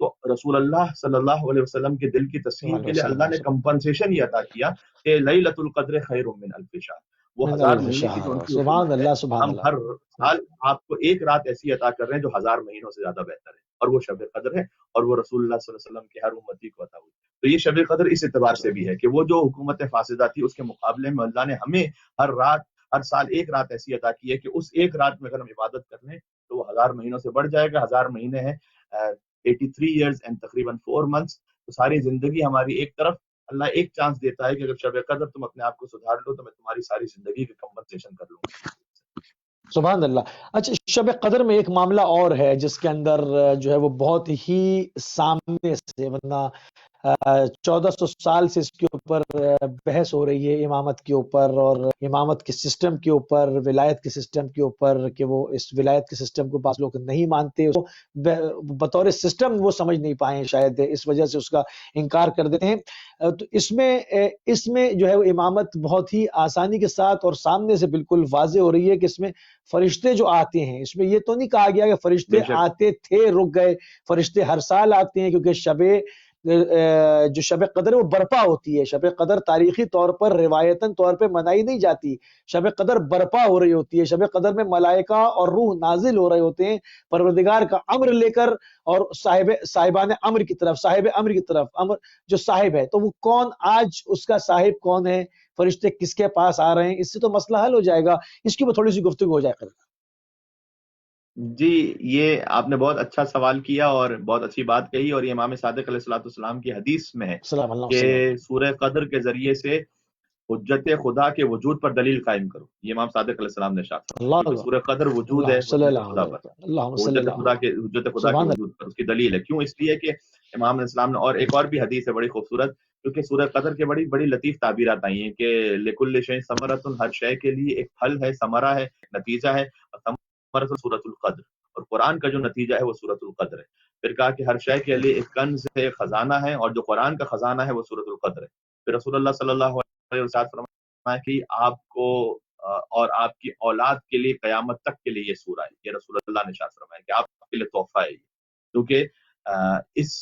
Speaker 2: تو رسول اللہ صلی اللہ علیہ وسلم کے دل کی تسکین
Speaker 1: علیہ
Speaker 2: کے لیے اللہ نے
Speaker 1: وسلم
Speaker 2: کمپنسیشن یہ عطا کیا کہ لیلۃ القدر خیر من الف شہر. وہ
Speaker 1: من
Speaker 2: 1000
Speaker 1: الف
Speaker 2: مہینے کی جو ان
Speaker 1: شہر،
Speaker 2: کی
Speaker 1: سبحان
Speaker 2: حکومت ہے،
Speaker 1: اللہ سبحان
Speaker 2: ہم
Speaker 1: اللہ.
Speaker 2: ہر سال آپ کو ایک رات ایسی عطا کر رہے ہیں جو 1000 مہینوں سے زیادہ بہتر ہے، اور وہ شب قدر ہے، اور وہ رسول اللہ صلی اللہ علیہ وسلم کے ہر امتی کو عطا ہوئی. تو یہ شب قدر اس اعتبار سے بھی ہے کہ وہ جو حکومت فاسدہ تھی اس کے مقابلے میں اللہ نے ہمیں ہر رات، ہر سال ایک رات ایسی عطا کی ہے کہ اس ایک رات میں اگر ہم عبادت کر لیں تو وہ 1000 مہینوں سے بڑھ جائے گا. 1000 مہینے ہیں 83 ایئرز اینڈ تقریباً 4 months. تو ساری زندگی ہماری ایک طرف، اللہ ایک چانس دیتا ہے کہ اگر شب قدر تم اپنے آپ کو سدھار لو تو میں تمہاری ساری زندگی کی کمپنسیشن کر لوں گا.
Speaker 1: سبحان اللہ. اچھا، شب قدر میں ایک معاملہ اور ہے جس کے اندر جو ہے وہ بہت ہی سامنے سے، ورنہ 1400 سال سے اس کے اوپر بحث ہو رہی ہے، امامت کے اوپر اور امامت کے سسٹم کے اوپر، ولایت کے سسٹم کے اوپر، کہ وہ اس ولایت کے سسٹم کو بعض لوگ نہیں مانتے، اس کو بطور سسٹم وہ سمجھ نہیں پائے شاید، اس وجہ سے اس کا انکار کر دیتے ہیں. تو اس میں جو ہے وہ امامت بہت ہی آسانی کے ساتھ اور سامنے سے بالکل واضح ہو رہی ہے کہ اس میں فرشتے جو آتے ہیں، اس میں یہ تو نہیں کہا گیا کہ فرشتے
Speaker 2: بے شک
Speaker 1: آتے تھے رک گئے. فرشتے ہر سال آتے ہیں، کیونکہ جو شب قدر وہ برپا ہوتی ہے. شب قدر تاریخی طور پر روایتاً طور پہ منائی نہیں جاتی، شب قدر برپا ہو رہی ہوتی ہے. شب قدر میں ملائکہ اور روح نازل ہو رہے ہوتے ہیں پروردگار کا امر لے کر، اور صاحب امر کی طرف امر جو صاحب ہے تو وہ کون، آج اس کا صاحب کون ہے، فرشتے کس کے پاس آ رہے ہیں، اس سے تو مسئلہ حل ہو جائے گا. اس کی تھوڑی سی گفتگو ہو جائے گا.
Speaker 2: جی، یہ آپ نے بہت اچھا سوال کیا اور بہت اچھی بات کہی، اور یہ امام صادق علیہ السلام کی حدیث میں ہے
Speaker 1: السلام اللہ
Speaker 2: کہ
Speaker 1: وسلم.
Speaker 2: سورہ قدر کے ذریعے سے حجت خدا کے وجود پر دلیل قائم کرو. یہ امام صادق علیہ السلام نے ارشاد فرمایا،
Speaker 1: اللہ
Speaker 2: کیونکہ سورہ قدر وجود ہے
Speaker 1: اللہ صلی
Speaker 2: حجت
Speaker 1: اللہ
Speaker 2: خدا
Speaker 1: علیہ
Speaker 2: پر،
Speaker 1: وسلم. اللہم صلی اللہ علیہ وسلم.
Speaker 2: حجت خدا کے
Speaker 1: سبحان
Speaker 2: وجود پر اس کی دلیل ہے. کیوں؟ اس لیے کہ امام علیہ السلام نے، اور ایک اور بھی حدیث ہے بڑی خوبصورت، کیونکہ سورہ قدر کے بڑی بڑی لطیف تعبیرات آئی ہیں کہ لکل شیء ثمرۃ، ہر شے کے لیے ایک پھل ہے، ثمرہ ہے، نتیجہ ہے، اور ثمرۃ سورۃ القدر، اور قرآن کا جو نتیجہ ہے وہ سورۃ القدر ہے. پھر کہا کہ ہر شے کے لیے ایک کنز ہے، خزانہ ہے، اور جو قرآن کا خزانہ ہے وہ سورۃ القدر ہے. پھر رسول اللہ صلی اللہ علیہ وسلم فرمایا کہ آپ کو اور آپ کی اولاد کے لیے قیامت تک کے لیے یہ سورہ ہے. یہ رسول اللہ نے ارشاد فرمایا کہ آپ کے لیے تحفہ ہے یہ. کیونکہ اس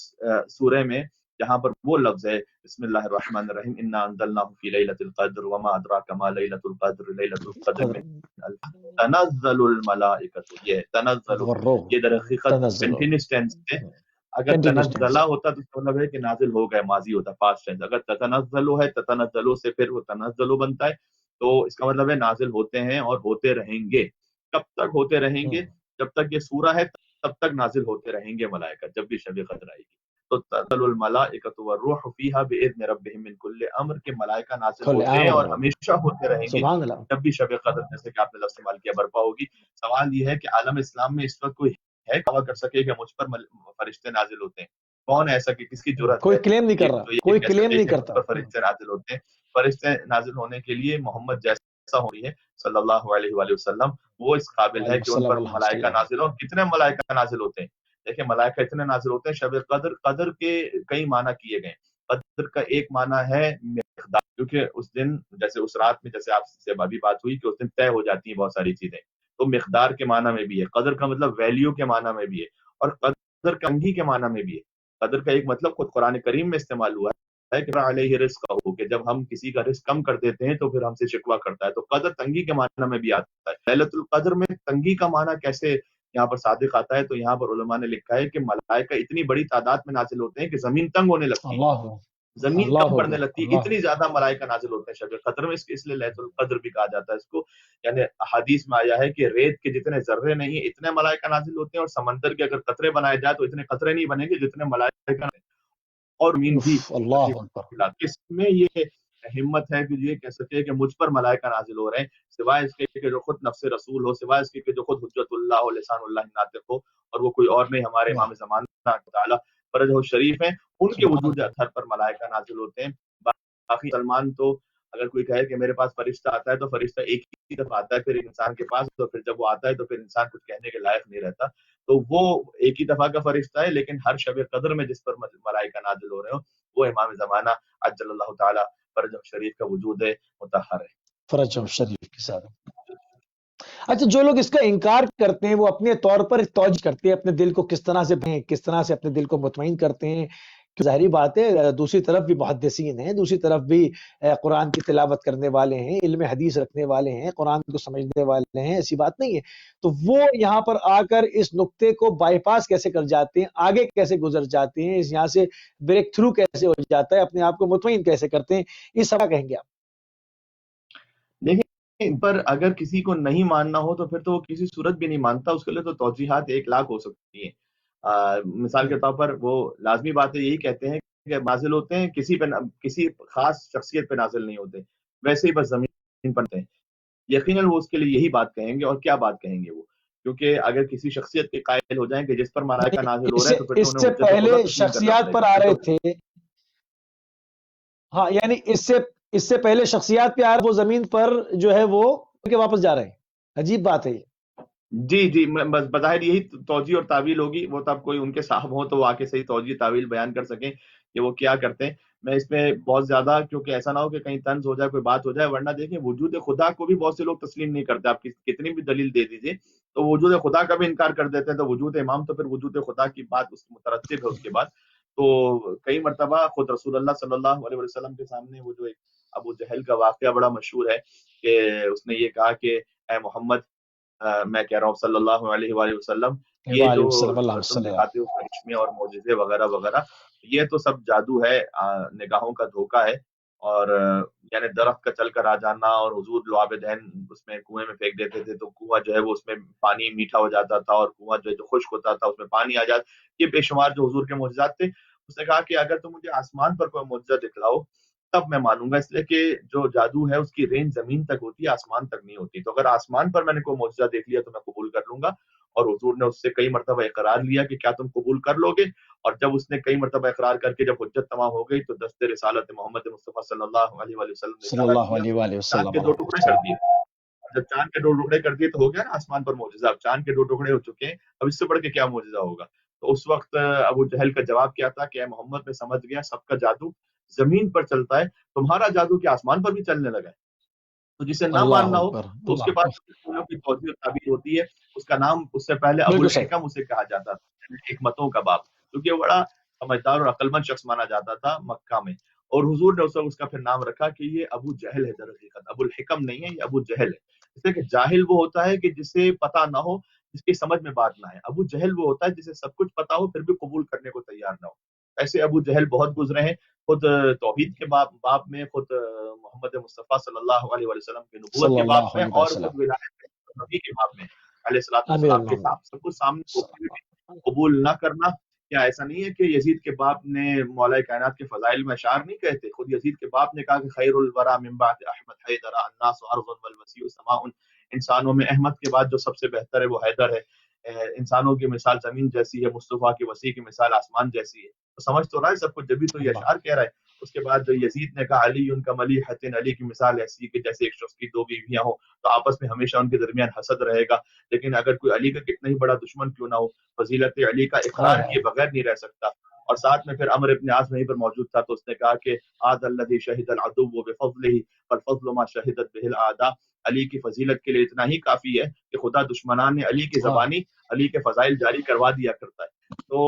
Speaker 2: سورہ میں جہاں پر وہ لفظ ہے بسم اللہ الرحمن الرحیم انا انزلناہ فی لیلۃ القدر وما ادراک ما لیلۃ القدر لیلۃ القدر
Speaker 1: قدر
Speaker 2: من تنزل الملائکۃ، یہ تنزل،
Speaker 1: والروح
Speaker 2: یہ در حقیقت
Speaker 1: تنزل
Speaker 2: کنٹینیوس ٹینس ہے. اگر
Speaker 1: کنٹینیوس ٹینس.
Speaker 2: تنزلہ ہوتا تو اس کا مطلب ہے کہ نازل ہو گئے، ماضی ہوتا، پاسٹ ٹینس. اگر تتنزلو ہے، تتنزلو سے پھر وہ تنزلو بنتا ہے، تو اس کا مطلب ہے نازل ہوتے ہیں اور ہوتے رہیں گے. کب تک ہوتے رہیں گے؟ جب تک یہ سورہ ہے تب تک نازل ہوتے رہیں گے ملائکہ، جب بھی شب قدر آئے گی. تو تنزل الملائکۃ والروح فیہا بإذن ربہم من کل امر، کے ملائکہ نازل
Speaker 1: کل
Speaker 2: ہوتے ہیں اور
Speaker 1: امر.
Speaker 2: ہمیشہ ہوتے رہیں گے
Speaker 1: سبحان اللہ.
Speaker 2: جب بھی شب قدر، جیسے کہ آپ نے لفظ استعمال کیا، برپا ہوگی. سوال یہ ہے کہ عالم اسلام میں اس وقت کوئی ہے دعویٰ کر سکے کہ مجھ پر فرشتے نازل ہوتے ہیں؟ کون ایسا کہ کس کی جرأت
Speaker 1: کوئی
Speaker 2: ہے
Speaker 1: کلیم نہیں
Speaker 2: یہ
Speaker 1: کر رہا،
Speaker 2: تو یہ
Speaker 1: کوئی
Speaker 2: کہہ
Speaker 1: کلیم
Speaker 2: سکے
Speaker 1: نہیں
Speaker 2: کہ مجھ
Speaker 1: کرتا.
Speaker 2: پر فرشتے نازل ہوتے ہیں؟ فرشتے نازل ہونے کے لیے محمد جیسا ہو رہی ہے صلی اللہ علیہ وآلہ وسلم، وہ اس قابل ہے کہ ان پر ملائکہ نازل ہو. کتنے ملائکہ نازل ہوتے ہیں؟ دیکھیں ملائکہ اتنے نازل ہوتے ہیں. شب قدر، قدر کے کئی معنی کیے گئے. قدر کا ایک معنی ہے مقدار، کیونکہ اس دن، جیسے اس رات میں، جیسے آپ سے ابھی بات ہوئی کہ اس دن طے ہو جاتی ہیں بہت ساری چیزیں، تو مقدار کے معنی میں بھی ہے. قدر کا مطلب ویلیو کے معنی میں بھی ہے، اور قدر کنگھی کے معنی میں بھی ہے. قدر کا ایک مطلب خود قرآن کریم میں استعمال ہوا ہے کہ علیہ رزق ہو، کہ جب ہم کسی کا رزق کم کر دیتے ہیں تو پھر ہم سے شکوہ کرتا ہے. تو قدر تنگی کے معنی میں بھی آتا ہے. لیلۃ القدر میں تنگی کا معنی کیسے یہاں پر صادق آتا ہے؟ تو یہاں پر علماء نے لکھا ہے کہ ملائکہ اتنی بڑی تعداد میں نازل ہوتے ہیں کہ زمین تنگ ہونے لگتی ہے،
Speaker 1: اللہ
Speaker 2: زمین
Speaker 1: اللہ
Speaker 2: کم پڑنے
Speaker 1: اکبر.
Speaker 2: لگتی ہے.
Speaker 1: اللہ
Speaker 2: اتنی زیادہ ملائکہ نازل ہوتے ہیں شب قدر میں، اس لیے لیلۃ القدر بھی کہا جاتا ہے اس کو. یعنی حدیث میں آیا ہے کہ ریت کے جتنے ذرے نہیں اتنے ملائکہ نازل ہوتے ہیں، اور سمندر کے اگر قطرے بنائے جائے تو اتنے قطرے نہیں بنیں گے جتنے ملائکہ. اور مین بھی
Speaker 1: اللہ اکبر.
Speaker 2: اس میں یہ ہمت ہے کہ یہ کہہ سکے کہ مجھ پر ملائکہ نازل ہو رہے ہیں، سوائے اس کے کہ جو خود نفس رسول ہو، سوائے اس کے کہ جو خود حجت اللہ ہو، لسان اللہ ناطق ہو، اور وہ کوئی اور نہیں، ہمارے امام زمانہ تعالیٰ فرج و شریف ہیں، ان کے
Speaker 1: سبحان
Speaker 2: وجود
Speaker 1: اللہ.
Speaker 2: اطہر پر ملائکہ نازل ہوتے ہیں. باقی سلمان تو اگر کوئی کہے کہ میرے پاس فرشتہ آتا ہے تو فرشتہ ایک ہی دفعہ آتا ہے پھر انسان کے پاس، تو پھر جب وہ آتا ہے تو پھر انسان کچھ کہنے کے لائق نہیں رہتا. تو وہ ایک ہی دفعہ کا فرشتہ ہے، لیکن ہر شب قدر میں جس پر ملائکہ نازل ہو رہے ہو وہ امام زمانہ عجل اللہ تعالیٰ فرجہ شریف کا وجود مطہر ہے.
Speaker 1: فرج شریف کے ساتھ. اچھا، جو لوگ اس کا انکار کرتے ہیں وہ اپنے طور پر توجہ کرتے ہیں اپنے دل کو کس طرح سے اپنے دل کو مطمئن کرتے ہیں. ظاہری بات ہے دوسری طرف بھی محدثین ہیں، دوسری طرف بھی قرآن کی تلاوت کرنے والے ہیں، علم حدیث رکھنے والے ہیں، قرآن کو سمجھنے والے ہیں، ایسی بات نہیں ہے. تو وہ یہاں پر آ کر اس نقطے کو بائی پاس کیسے کر جاتے ہیں، آگے کیسے گزر جاتے ہیں، اس یہاں سے بریک تھرو کیسے ہو جاتا ہے، اپنے آپ کو مطمئن کیسے کرتے ہیں، اس سب کہیں گے آپ؟
Speaker 2: دیکھیں، پر اگر کسی کو نہیں ماننا ہو تو پھر تو وہ کسی صورت بھی نہیں مانتا. اس کے لیے تو توجیحات 1,00,000 ہو سکتی ہیں. مثال کے طور پر وہ لازمی بات ہے یہی کہتے ہیں کہ نازل ہوتے ہیں کسی خاص شخصیت پہ نازل نہیں ہوتے، ویسے ہی بس زمین پر ہیں. یقیناً وہ اس کے لیے یہی بات کہیں گے. اور کیا بات کہیں گے وہ؟ کیونکہ اگر کسی شخصیت کے قائل ہو جائیں کہ جس پر ملائکہ نازل ہو رہے ہیں تو پھر تو
Speaker 1: اس
Speaker 2: انہیں
Speaker 1: سے
Speaker 2: حجت خدا
Speaker 1: پہلے
Speaker 2: تسلیم کرنا
Speaker 1: شخصیات
Speaker 2: پڑے
Speaker 1: پر
Speaker 2: گا.
Speaker 1: آ رہے تھے. ہاں، یعنی اس سے پہلے شخصیات پہ آ رہے، وہ زمین پر جو ہے وہ کے واپس جا رہے ہیں. عجیب بات ہے یہ.
Speaker 2: جی بس بظاہر یہی توجیہ اور تعویل ہوگی. وہ تب کوئی ان کے صاحب ہوں تو وہ آ کے صحیح توجیہ تعویل بیان کر سکیں کہ وہ کیا کرتے ہیں. میں اس میں بہت زیادہ، کیونکہ ایسا نہ ہو کہ کہیں طنز ہو جائے، کوئی بات ہو جائے. ورنہ دیکھیں وجود خدا کو بھی بہت سے لوگ تسلیم نہیں کرتے. آپ کتنی بھی دلیل دے دیجیے تو وجود خدا کا بھی انکار کر دیتے ہیں. تو وجود امام تو پھر وجود خدا کی بات اس مترتب ہے اس کے بعد. تو کئی مرتبہ خود رسول اللہ صلی اللہ علیہ وسلم کے سامنے وہ جو ایک ابو جہل کا واقعہ بڑا مشہور ہے کہ اس نے یہ کہا کہ اے محمد، میں کہہ رہا ہوں صلی اللہ علیہ وآلہ وسلم، یہ جو تم دکھاتے ہو کرشمے اور معجزے وغیرہ وغیرہ، یہ تو سب جادو ہے، نگاہوں کا دھوکہ ہے. اور یعنی درخت کا چل کر آ جانا، اور حضور لعاب دہن اس میں کنویں میں پھینک دیتے تھے تو کنواں جو ہے وہ اس میں پانی میٹھا ہو جاتا تھا، اور کنواں جو ہے جو خشک ہوتا تھا اس میں پانی آ جاتا. یہ بے شمار جو حضور کے معجزات تھے. اس نے کہا کہ اگر تم مجھے آسمان پر کوئی معجزہ دکھلاؤ تب میں مانوں گا، اس لیے کہ جو جادو ہے اس کی رینج زمین تک ہوتی ہے، آسمان تک نہیں ہوتی. تو اگر آسمان پر میں نے کوئی معجزہ دیکھ لیا تو میں قبول کر لوں گا. اور حضور نے اس سے کئی مرتبہ اقرار لیا کہ کیا تم قبول کر لو گے. اور جب اس نے کئی مرتبہ اقرار کر کے جب حجت تمام ہو گئی تو دست رسالت محمد مصطفیٰ صلی اللہ علیہ وسلم نے اشارہ کیا، چاند کے 2 ٹکڑے کر دیے. جب چاند کے 2 ٹکڑے کر دیے تو ہو گیا نا آسمان پر معجزہ. اب چاند کے 2 ٹکڑے ہو چکے ہیں، اب اس سے بڑھ کے کیا معجزہ ہوگا. تو اس وقت ابو جہل کا جواب کیا تھا کہ اے محمد، میں سمجھ گیا سب کا جادو زمین پر چلتا ہے، تمہارا جادو کیا آسمان پر بھی چلنے لگا ہے. تو جسے نہ ماننا ہو تو اس کے بعد کی توجیہ تعبیر ہوتی ہے. اس کا نام اس سے پہلے ابو الحکم اسے کہا جاتا تھا، حکمتوں کا باپ، کیونکہ وہ بڑا سمجھدار اور عقل مند شخص مانا جاتا تھا مکہ میں. اور حضور نے اس کا پھر نام رکھا کہ یہ ابو جہل ہے. در حقیقت ابو الحکم نہیں ہے، یہ ابو جہل ہے. اس لیے کہ جاہل وہ ہوتا ہے کہ جسے پتا نہ ہو، جس کی سمجھ میں بات نہ ہے. ابو جہل وہ ہوتا ہے جسے سب کچھ پتا ہو پھر بھی قبول کرنے کو تیار نہ ہو. ایسے ابو جہل بہت گزرے ہیں. خود توحید کے باب میں، خود محمد مصطفیٰ صلی اللہ علیہ وسلم کے نبوت کے باب میں، اور خود ولایت نبی کے باب میں علیہ السلام کے سب کچھ سامنے قبول نہ کرنا. کیا ایسا نہیں ہے کہ یزید کے باپ نے مولا کائنات کے فضائل میں اشعار نہیں کہتے؟ خود یزید کے باپ نے کہا کہ خیر الورا من بعد احمد حیدر الناس ارض والوسیع سماء. انسانوں میں احمد کے بعد جو سب سے بہتر ہے وہ حیدر ہے. انسانوں کی مثال زمین جیسی ہے، مصطفیٰ کی وسیع کی مثال آسمان جیسی ہے. تو سمجھ تو رہا ہے سب کچھ، جبھی تو یہ اشعار کہہ رہا ہے. اس کے بعد جو یزید نے کہا علی ان کا ملیحۃ، علی کی مثال ایسی کہ جیسے ایک شخص کی 2 بیویاں ہوں تو آپس میں ہمیشہ ان کے درمیان حسد رہے گا. لیکن اگر کوئی علی کا کتنا ہی بڑا دشمن کیوں نہ ہو، فضیلت علی کا اقرار کیے بغیر نہیں رہ سکتا. اور ساتھ میں پھر عمرو ابن عاص وہیں پر موجود تھا تو اس نے کہا کہ عاد الذی شہد العدو بفضلہ فالفضل ما شہدت به الاعداء. علی کی فضیلت کے لیے اتنا ہی کافی ہے کہ خدا دشمنان نے علی کی زبانی علی کے فضائل جاری کروا دیا کرتا ہے. تو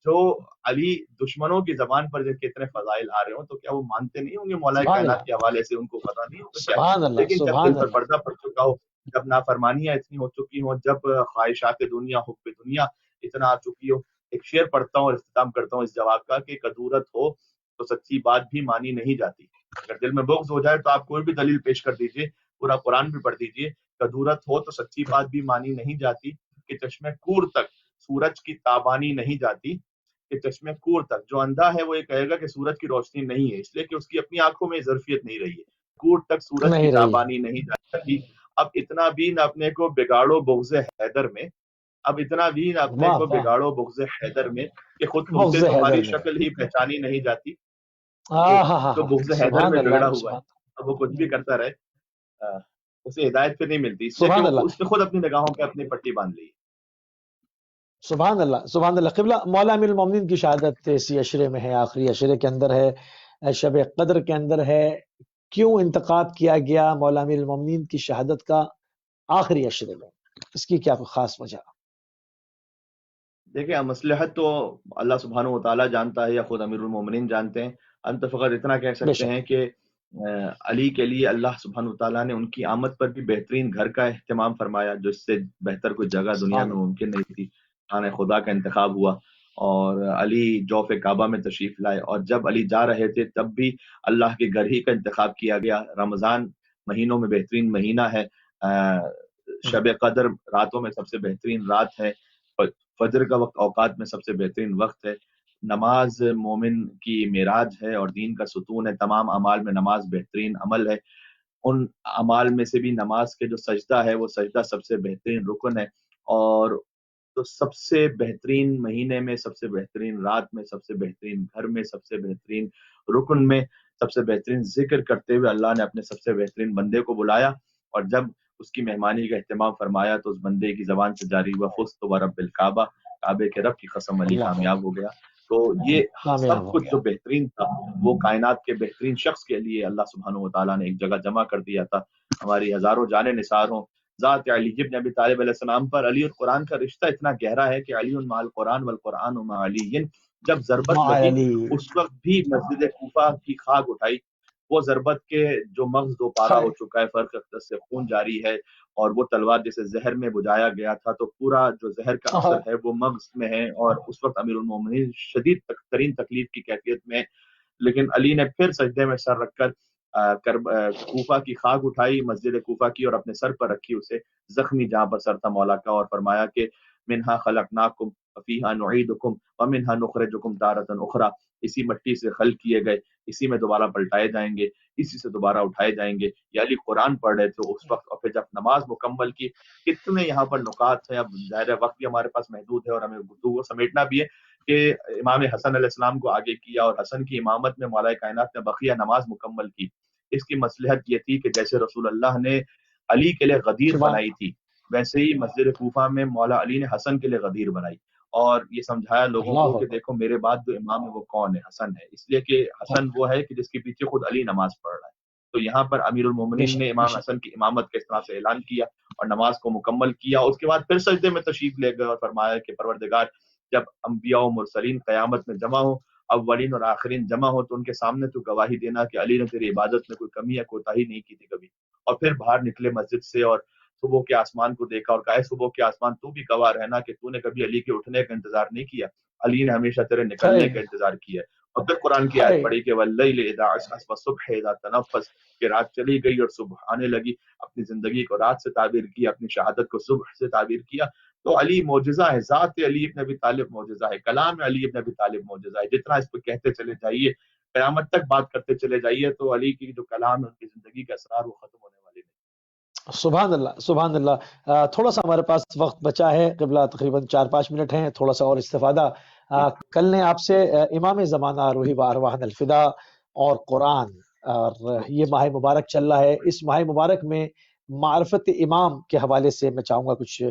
Speaker 2: جو علی دشمنوں کی زبان پر جن کے اتنے فضائل آ رہے ہوں تو کیا وہ مانتے نہیں ہوں گے مولا کائنات کے حوالے سے؟ ان کو پتہ نہیں ہوگا. لیکن جب دل پر پردہ پڑ چکا ہو، جب نافرمانیاں اتنی ہو چکی ہوں، جب خواہشات دنیا، حب دنیا اتنا آ چکی ہو. ایک شعر پڑھتا ہوں اور اختتام کرتا ہوں اس جواب کا کہ قدورت ہو تو سچی بات بھی مانی نہیں جاتی. اگر دل میں بغض ہو جائے تو آپ کوئی بھی دلیل پیش کر دیجئے، پورا قرآن بھی پڑھ دیجئے، قدورت ہو تو سچی بات بھی مانی نہیں جاتی. کہ چشمے کور تک سورج کی تابانی نہیں جاتی. کہ چشمے کور تک، جو اندھا ہے وہ یہ کہے گا کہ سورج کی روشنی نہیں ہے، اس لیے کہ اس کی اپنی آنکھوں میں ظرفیت نہیں رہی ہے. کور تک سورج کی تابانی نہیں جاتی. اب اتنا بھی نہ اپنے کو بگاڑو بغض حیدر میں، اب اتنا بھی نہ اپنے کو بگاڑو بغض حیدر میں کہ خود تم سے تمہاری شکل ہی پہچانی نہیں جاتی. تو بغض حیدر میں بگڑا ہوا ہے، اب وہ کچھ بھی کرتا رہے، اسے ہدایت پہ نہیں ملتی، اس لیے کہ اس نے خود اپنی نگاہوں پہ اپنی پٹی باندھ لی.
Speaker 1: سبحان اللہ سبحان اللہ. قبلہ مولا امیر المومنین کی شہادت اسی عشرے میں ہے، آخری عشرے کے اندر ہے، شب قدر کے اندر ہے. کیوں انتخاب کیا گیا مولا امیر المومنین کی شہادت کا آخری عشرے میں؟ اس کی کیا کوئی خاص وجہ؟
Speaker 2: دیکھیں مصلحت تو اللہ سبحانہ و تعالیٰ جانتا ہے یا خود امیر المومنین جانتے ہیں. ہم تو فقط اتنا کہہ
Speaker 1: بے
Speaker 2: سکتے
Speaker 1: شک.
Speaker 2: ہیں کہ علی کے لیے اللہ سبحانہ و تعالیٰ نے ان کی آمد پر بھی بہترین گھر کا اہتمام فرمایا، جو اس سے بہتر کوئی جگہ دنیا
Speaker 1: سبحان
Speaker 2: میں
Speaker 1: اللہ.
Speaker 2: ممکن نہیں تھی. خانہ خدا کا انتخاب ہوا اور علی جوف کعبہ میں تشریف لائے، اور جب علی جا رہے تھے تب بھی اللہ کے گھر ہی کا انتخاب کیا گیا. رمضان مہینوں میں بہترین مہینہ ہے، شب قدر راتوں میں سب سے بہترین رات ہے، فجر کا وقت اوقات میں سب سے بہترین وقت ہے. نماز مومن کی معراج ہے اور دین کا ستون ہے. تمام اعمال میں نماز بہترین عمل ہے. ان اعمال میں سے بھی نماز کے جو سجدہ ہے وہ سجدہ سب سے بہترین رکن ہے. اور تو سب سے بہترین مہینے میں، سب سے بہترین رات میں، سب سے بہترین گھر میں، سب سے بہترین رکن میں، سب سے بہترین ذکر کرتے ہوئے اللہ نے اپنے سب سے بہترین بندے کو بلایا، اور جب اس کی مہمانی کا اہتمام فرمایا تو اس بندے کی زبان سے جاری ہوا فزت ورب الکعبہ، کعبے کے رب کی قسم علی
Speaker 1: اللہ
Speaker 2: کامیاب ہو گیا. تو یہ
Speaker 1: کامیاب
Speaker 2: سب
Speaker 1: ہو
Speaker 2: کچھ
Speaker 1: گیا.
Speaker 2: جو بہترین تھا وہ کائنات کے بہترین شخص کے لیے اللہ سبحانہ و تعالیٰ نے ایک جگہ جمع کر دیا تھا. ہماری ہزاروں جانیں نثار ہوں ذات علی ابن ابی طالب علیہ السلام پر. علی اور قرآن کا رشتہ اتنا گہرا ہے کہ علی مع القرآن والقرآن مع علی، جب ضربت
Speaker 1: مع
Speaker 2: لگی
Speaker 1: علی.
Speaker 2: اس وقت بھی مسجد کوفہ کی خاک اٹھائی. وہ ضربت کے جو مغز دو پارہ ہو چکا ہے، فرق اقدس سے خون جاری ہے، اور وہ تلوار جیسے زہر میں بجایا گیا تھا، تو پورا جو زہر کا اثر ہے وہ مغز میں ہے، اور اس وقت امیر المومنین شدید ترین تکلیف کی کیفیت میں. لیکن علی نے پھر سجدے میں سر رکھ کر کوفہ کی خاک اٹھائی، مسجد کوفہ کی، اور اپنے سر پر رکھی اسے. زخمی جہاں پر سر تھا مولا کا، اور فرمایا کہ منہا خلقناکم وفیہا نعیدکم ومنہا نخرجکم تارۃ اخری. اسی مٹی سے خلق کیے گئے، اسی میں دوبارہ پلٹائے جائیں گے، اسی سے دوبارہ اٹھائے جائیں گے. یہ علی قرآن پڑھ رہے تھے اس وقت، اور پھر جب نماز مکمل کی. کتنے یہاں پر نکات ہیں، اب ظاہر وقت بھی ہمارے پاس محدود ہے اور ہمیں گفتگو کو سمیٹنا بھی ہے، کہ امام حسن علیہ السلام کو آگے کیا اور حسن کی امامت میں مولا کائنات نے بقیہ نماز مکمل کی. اس کی مصلحت یہ تھی کہ جیسے رسول اللہ نے علی کے لیے غدیر
Speaker 1: سبحان
Speaker 2: بنائی تھی، ویسے ہی مسجد کوفہ میں مولا علی نے حسن کے لیے غدیر بنائی، اور یہ سمجھایا لوگوں کو
Speaker 1: اللہ
Speaker 2: کہ دیکھو میرے بعد جو امام ہے وہ کون ہے، حسن ہے. اس لیے کہ حسن وہ ہے کہ جس کے پیچھے خود علی نماز پڑھ رہا ہے. تو یہاں پر امیر
Speaker 1: بے
Speaker 2: المومنین نے
Speaker 1: شک.
Speaker 2: امام حسن کی امامت کے اس طرح سے اعلان کیا اور نماز کو مکمل کیا. اس کے بعد پھر سجدے میں تشریف لے گئے اور فرمایا کہ پروردگار، جب انبیاء و مرسلین قیامت میں جمع ہو، اولین اور آخرین جمع ہو، تو ان کے سامنے تو گواہی دینا کہ علی نے تیری عبادت میں کوئی کمی یا کوتاہی نہیں کی تھی کبھی. اور پھر باہر نکلے مسجد سے اور صبح کے آسمان کو دیکھا اور کہا صبح کے آسمان تو بھی گواہ رہنا کہ تو نے کبھی علی کے اٹھنے کا انتظار نہیں کیا، علی نے ہمیشہ تیرے نکلنے کا انتظار کیا. اور پھر قرآن کی آیت پڑھی کہ واللیل اذا عسعس والصبح اذا تنفس، کہ رات چلی گئی اور صبح آنے لگی. اپنی زندگی کو رات سے تعبیر کیا، اپنی شہادت کو صبح سے تعبیر کیا. تو علی معجزہ ہے، ذات علی ابن ابی طالب معجزہ ہے، کلام علی ابن ابی طالب معجزہ ہے. جتنا اس پہ کہتے چلے جائیے، قیامت تک بات کرتے چلے جائیے، تو علی کی جو کلام ہے، ان کی زندگی کا اسرار وہ ختم ہونے والے نہیں.
Speaker 1: سبحان اللہ سبحان اللہ. تھوڑا سا ہمارے پاس وقت بچا ہے قبلہ، تقریباً 4-5 منٹ ہیں، تھوڑا سا اور استفادہ کل نے آپ سے امام زمانہ روحی و ارواحنا الفدا اور قرآن، اور یہ ماہ مبارک چل رہا ہے، اس ماہ مبارک میں معرفت امام کے حوالے سے میں چاہوں گا کچھ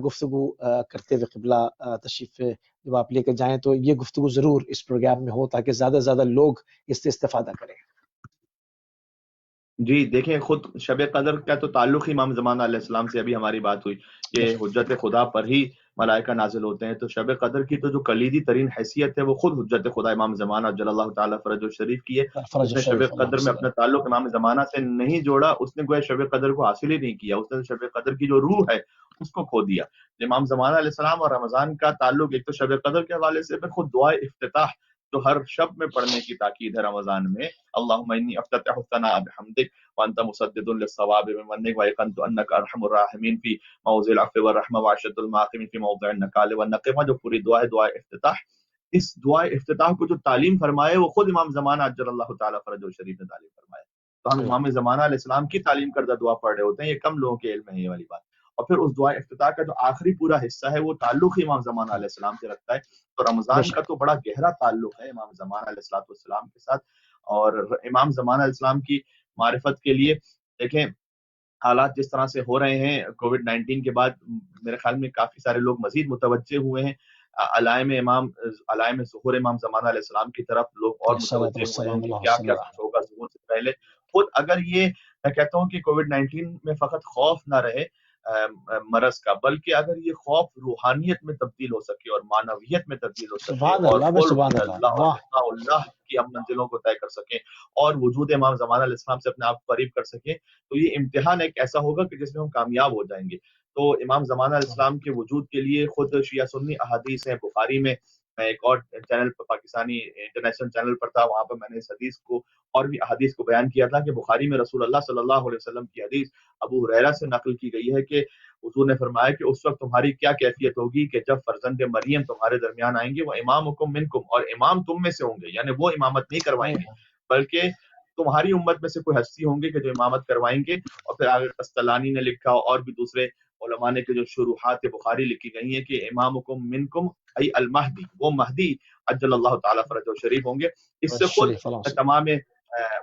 Speaker 1: گفتگو کرتے ہوئے قبلہ تشریف جب آپ لے کر جائیں تو یہ گفتگو ضرور اس پروگرام میں ہو تاکہ زیادہ سے زیادہ لوگ اس سے استفادہ کریں.
Speaker 2: جی دیکھیں، خود شب قدر کا تو تعلق ہی امام زمانہ علیہ السلام سے ابھی ہماری بات ہوئی کہ حجت خدا پر ہی ملائکہ نازل ہوتے ہیں. تو شب قدر کی تو جو کلیدی ترین حیثیت ہے وہ خود حجت خدا امام زمانہ جل اللہ تعالیٰ فرج و شریف کی ہے.
Speaker 1: فرج
Speaker 2: جس نے شب
Speaker 1: الشریف اللہ
Speaker 2: قدر میں اپنا تعلق امام زمانہ سے نہیں جوڑا، اس نے گویا شب قدر کو حاصل ہی نہیں کیا، اس نے شب قدر کی جو روح ہے اس کو کھو دیا. امام زمانہ علیہ السلام اور رمضان کا تعلق ایک تو شب قدر کے حوالے سے میں خود دعائے افتتاح جو ہر شب میں پڑھنے کی تاکید ہے رمضان میں، اللہم انی افتتح الثناء بحمدک وانت مسدد للصواب بمنك ويقنت انك ارحم الراحمین فی موضع العفو والرحمہ واشد المعاقبین فی موضع النکال والنقمہ. جو پوری دعا ہے دعائے افتتاح، اس دعائے افتتاح کو جو تعلیم فرمائے وہ خود امام زمانہ اجل اللہ تعالیٰ فرج و شریف نے تعلیم فرمایا. تو ہم امام زمانہ علیہ السلام کی تعلیم کردہ دعا پڑھ رہے ہوتے ہیں، یہ کم لوگوں کے علم ہے یہ والی بات. اور پھر اس دعائے افتتاح کا جو آخری پورا حصہ ہے وہ تعلق ہی امام زمانہ علیہ السلام سے رکھتا ہے. تو رمضان کا تو بڑا گہرا تعلق ہے امام زمانہ علیہ السلام کے ساتھ. اور امام زمانہ علیہ السلام کی معرفت کے لیے دیکھیں حالات جس طرح سے ہو رہے ہیں کووڈ 19 کے بعد، میرے خیال میں کافی سارے لوگ مزید متوجہ ہوئے ہیں علائم ظہور امام زمانہ علیہ السلام کی طرف، لوگ اور متوجہ ہوئے ہیں کہ کیا کیا کچھ ہوگا ظہور سے پہلے. خود اگر یہ میں کہتا ہوں کہ کووڈ 19 میں فقط خوف نہ رہے مرض کا، بلکہ اگر یہ خوف روحانیت میں تبدیل ہو سکے اور معنویت میں تبدیل ہو سکے اور قرب من اللہ اور لقاء اللہ کی ہم منزلوں کو طے کر سکیں اور وجود امام زمانہ علیہ السلام سے اپنے آپ کو قریب کر سکیں، تو یہ امتحان ایک ایسا ہوگا کہ جس میں ہم کامیاب ہو جائیں گے. تو امام زمانہ علیہ السلام کے وجود کے لیے خود شیعہ سنی احادیث ہیں. بخاری میں ایک اور چینل پر، پاکستانی انٹرنیشنل چینل پر تھا، وہاں پر میں نے اس حدیث کو اور بھی احادیث کو بیان کیا تھا کہ بخاری میں رسول اللہ صلی اللہ علیہ وسلم کی حدیث ابو ہریرہ سے نقل کی گئی ہے کہ حضور نے فرمایا کہ اس وقت تمہاری کیا کیفیت ہوگی کہ جب فرزند مریم تمہارے درمیان آئیں گے، وہ امامکم منکم، اور امام تم میں سے ہوں گے، یعنی وہ امامت نہیں کروائیں گے بلکہ تمہاری امت میں سے کوئی ہستی ہوں گے کہ جو امامت کروائیں گے. اور پھر آگے قسطلانی نے لکھا اور بھی دوسرے علماء نے کہ جو شروحات بخاری لکھی گئی ہیں کہ امامکم منکم ای المہدی، وہ مہدی عجل اللہ تعالیٰ فرجہ شریف ہوں گے. اس سے خود تمام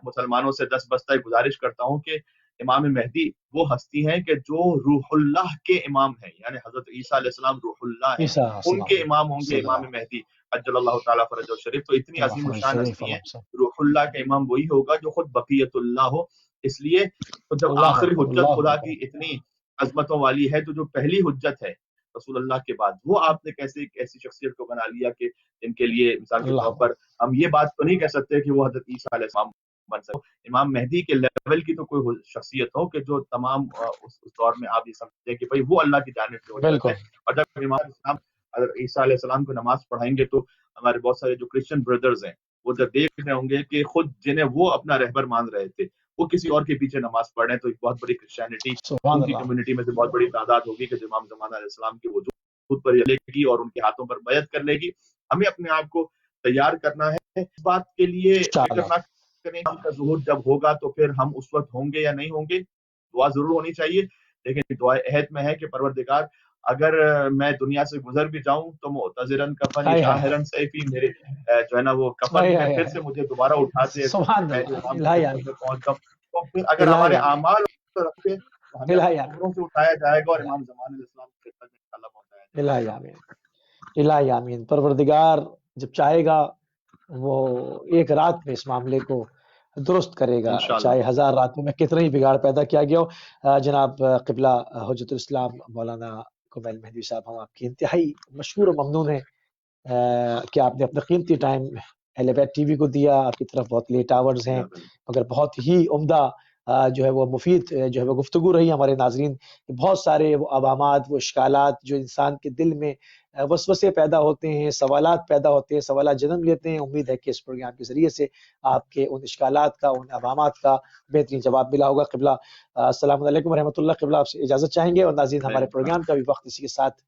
Speaker 2: مسلمانوں سے دست بستہ گزارش کرتا ہوں کہ امام مہدی وہ ہستی ہیں کہ جو روح اللہ کے امام ہیں، یعنی حضرت عیسیٰ علیہ السلام روح اللہ ہیں، ان کے امام ہوں گے امام مہدی عجل اللہ تعالیٰ فرجہ شریف. تو اتنی عظیم الشان ہستی ہیں. روح اللہ کا امام وہی ہوگا جو خود بقیت اللہ ہو. اس لیے تو جب آخری حجت خدا کی اتنی عظمتوں والی ہے، تو جو پہلی حجت ہے رسول اللہ کے بعد، وہ آپ نے کیسے ایک ایسی شخصیت کو بنا لیا کہ جن کے لیے مثال کے طور پر ہم یہ بات تو نہیں کہہ سکتے کہ وہ حضرت عیسیٰ علیہ السلام بن سکتے. امام مہدی کے لیول کی تو کوئی شخصیت ہو کہ جو تمام اس دور میں آپ یہ سمجھتے کہ بھائی وہ اللہ کی جانب سے ہو جاتے ہیں. اور جب امام اسلام حضرت عیسیٰ علیہ السلام کو نماز پڑھائیں گے تو ہمارے بہت سارے جو کرسچن بردرز ہیں وہ جب دیکھ رہے ہوں گے کہ خود جنہیں وہ اپنا رہبر مان رہے تھے وہ کسی اور کے پیچھے نماز پڑھ رہے ہیں، تو ایک بہت بڑی کرسچینٹی ان کی کمیونٹی میں سے بہت بڑی تعداد ہوگی کہ جو امام زمانہ علیہ السلام کے وجود پر لے گی اور ان کے ہاتھوں پر بیعت کر لے گی. ہمیں اپنے آپ کو تیار کرنا ہے اس بات کے لیے، فکر نہ کریں ہم کا ظہور جب ہوگا تو پھر ہم اس وقت ہوں گے یا نہیں ہوں گے. دعا ضرور ہونی چاہیے، لیکن دعا عہد میں ہے کہ پروردگار اگر میں دنیا سے گزر بھی جاؤں تو معتذرن کفن شاہرن سیفی، میرے جو ہے نا وہ کفن میں پھر سے مجھے دوبارہ اٹھا دے میں جو امام سے پہنچ جاؤں. تو پھر اگر ہمارے اعمال رکھے تو ہمیں قبروں سے اٹھایا جائے گا اور امام زمان علیہ السلام کی خدمت میں انشاءاللہ پہنچایا جائے گا.
Speaker 1: الہی آمین. پروردگار جب چاہے گا وہ ایک رات میں اس معاملے کو درست کرے گا، چاہے 1000 راتوں میں کتنا ہی بگاڑ پیدا کیا گیا ہو. جناب قبلہ حجت الاسلام مولانا کمیل مہدی صاحب، ہم آپ کی انتہائی مشکور و ممنون ہیں کہ آپ نے اپنا قیمتی ٹائم ایلیویٹ ٹی وی کو دیا. آپ کی طرف بہت لیٹ آورز ہیں مگر بہت ہی عمدہ جو ہے وہ مفید جو ہے وہ گفتگو رہی. ہمارے ناظرین بہت سارے وہ عوامات، وہ اشکالات جو انسان کے دل میں وسوسے پیدا ہوتے ہیں، سوالات پیدا ہوتے ہیں، سوالات جنم لیتے ہیں، امید ہے کہ اس پروگرام کے ذریعے سے آپ کے ان اشکالات کا، ان عوامات کا بہترین جواب ملا ہوگا. قبلہ السلام علیکم ورحمۃ اللہ. قبلہ آپ سے اجازت چاہیں گے. اور ناظرین ہمارے پروگرام کا بھی وقت اسی کے ساتھ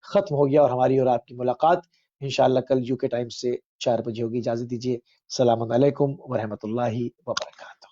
Speaker 1: ختم ہو گیا اور ہماری اور آپ کی ملاقات انشاءاللہ کل UK ٹائم سے 4 بجے ہوگی. اجازت دیجیے. السلام علیکم ورحمۃ اللہ وبرکاتہ.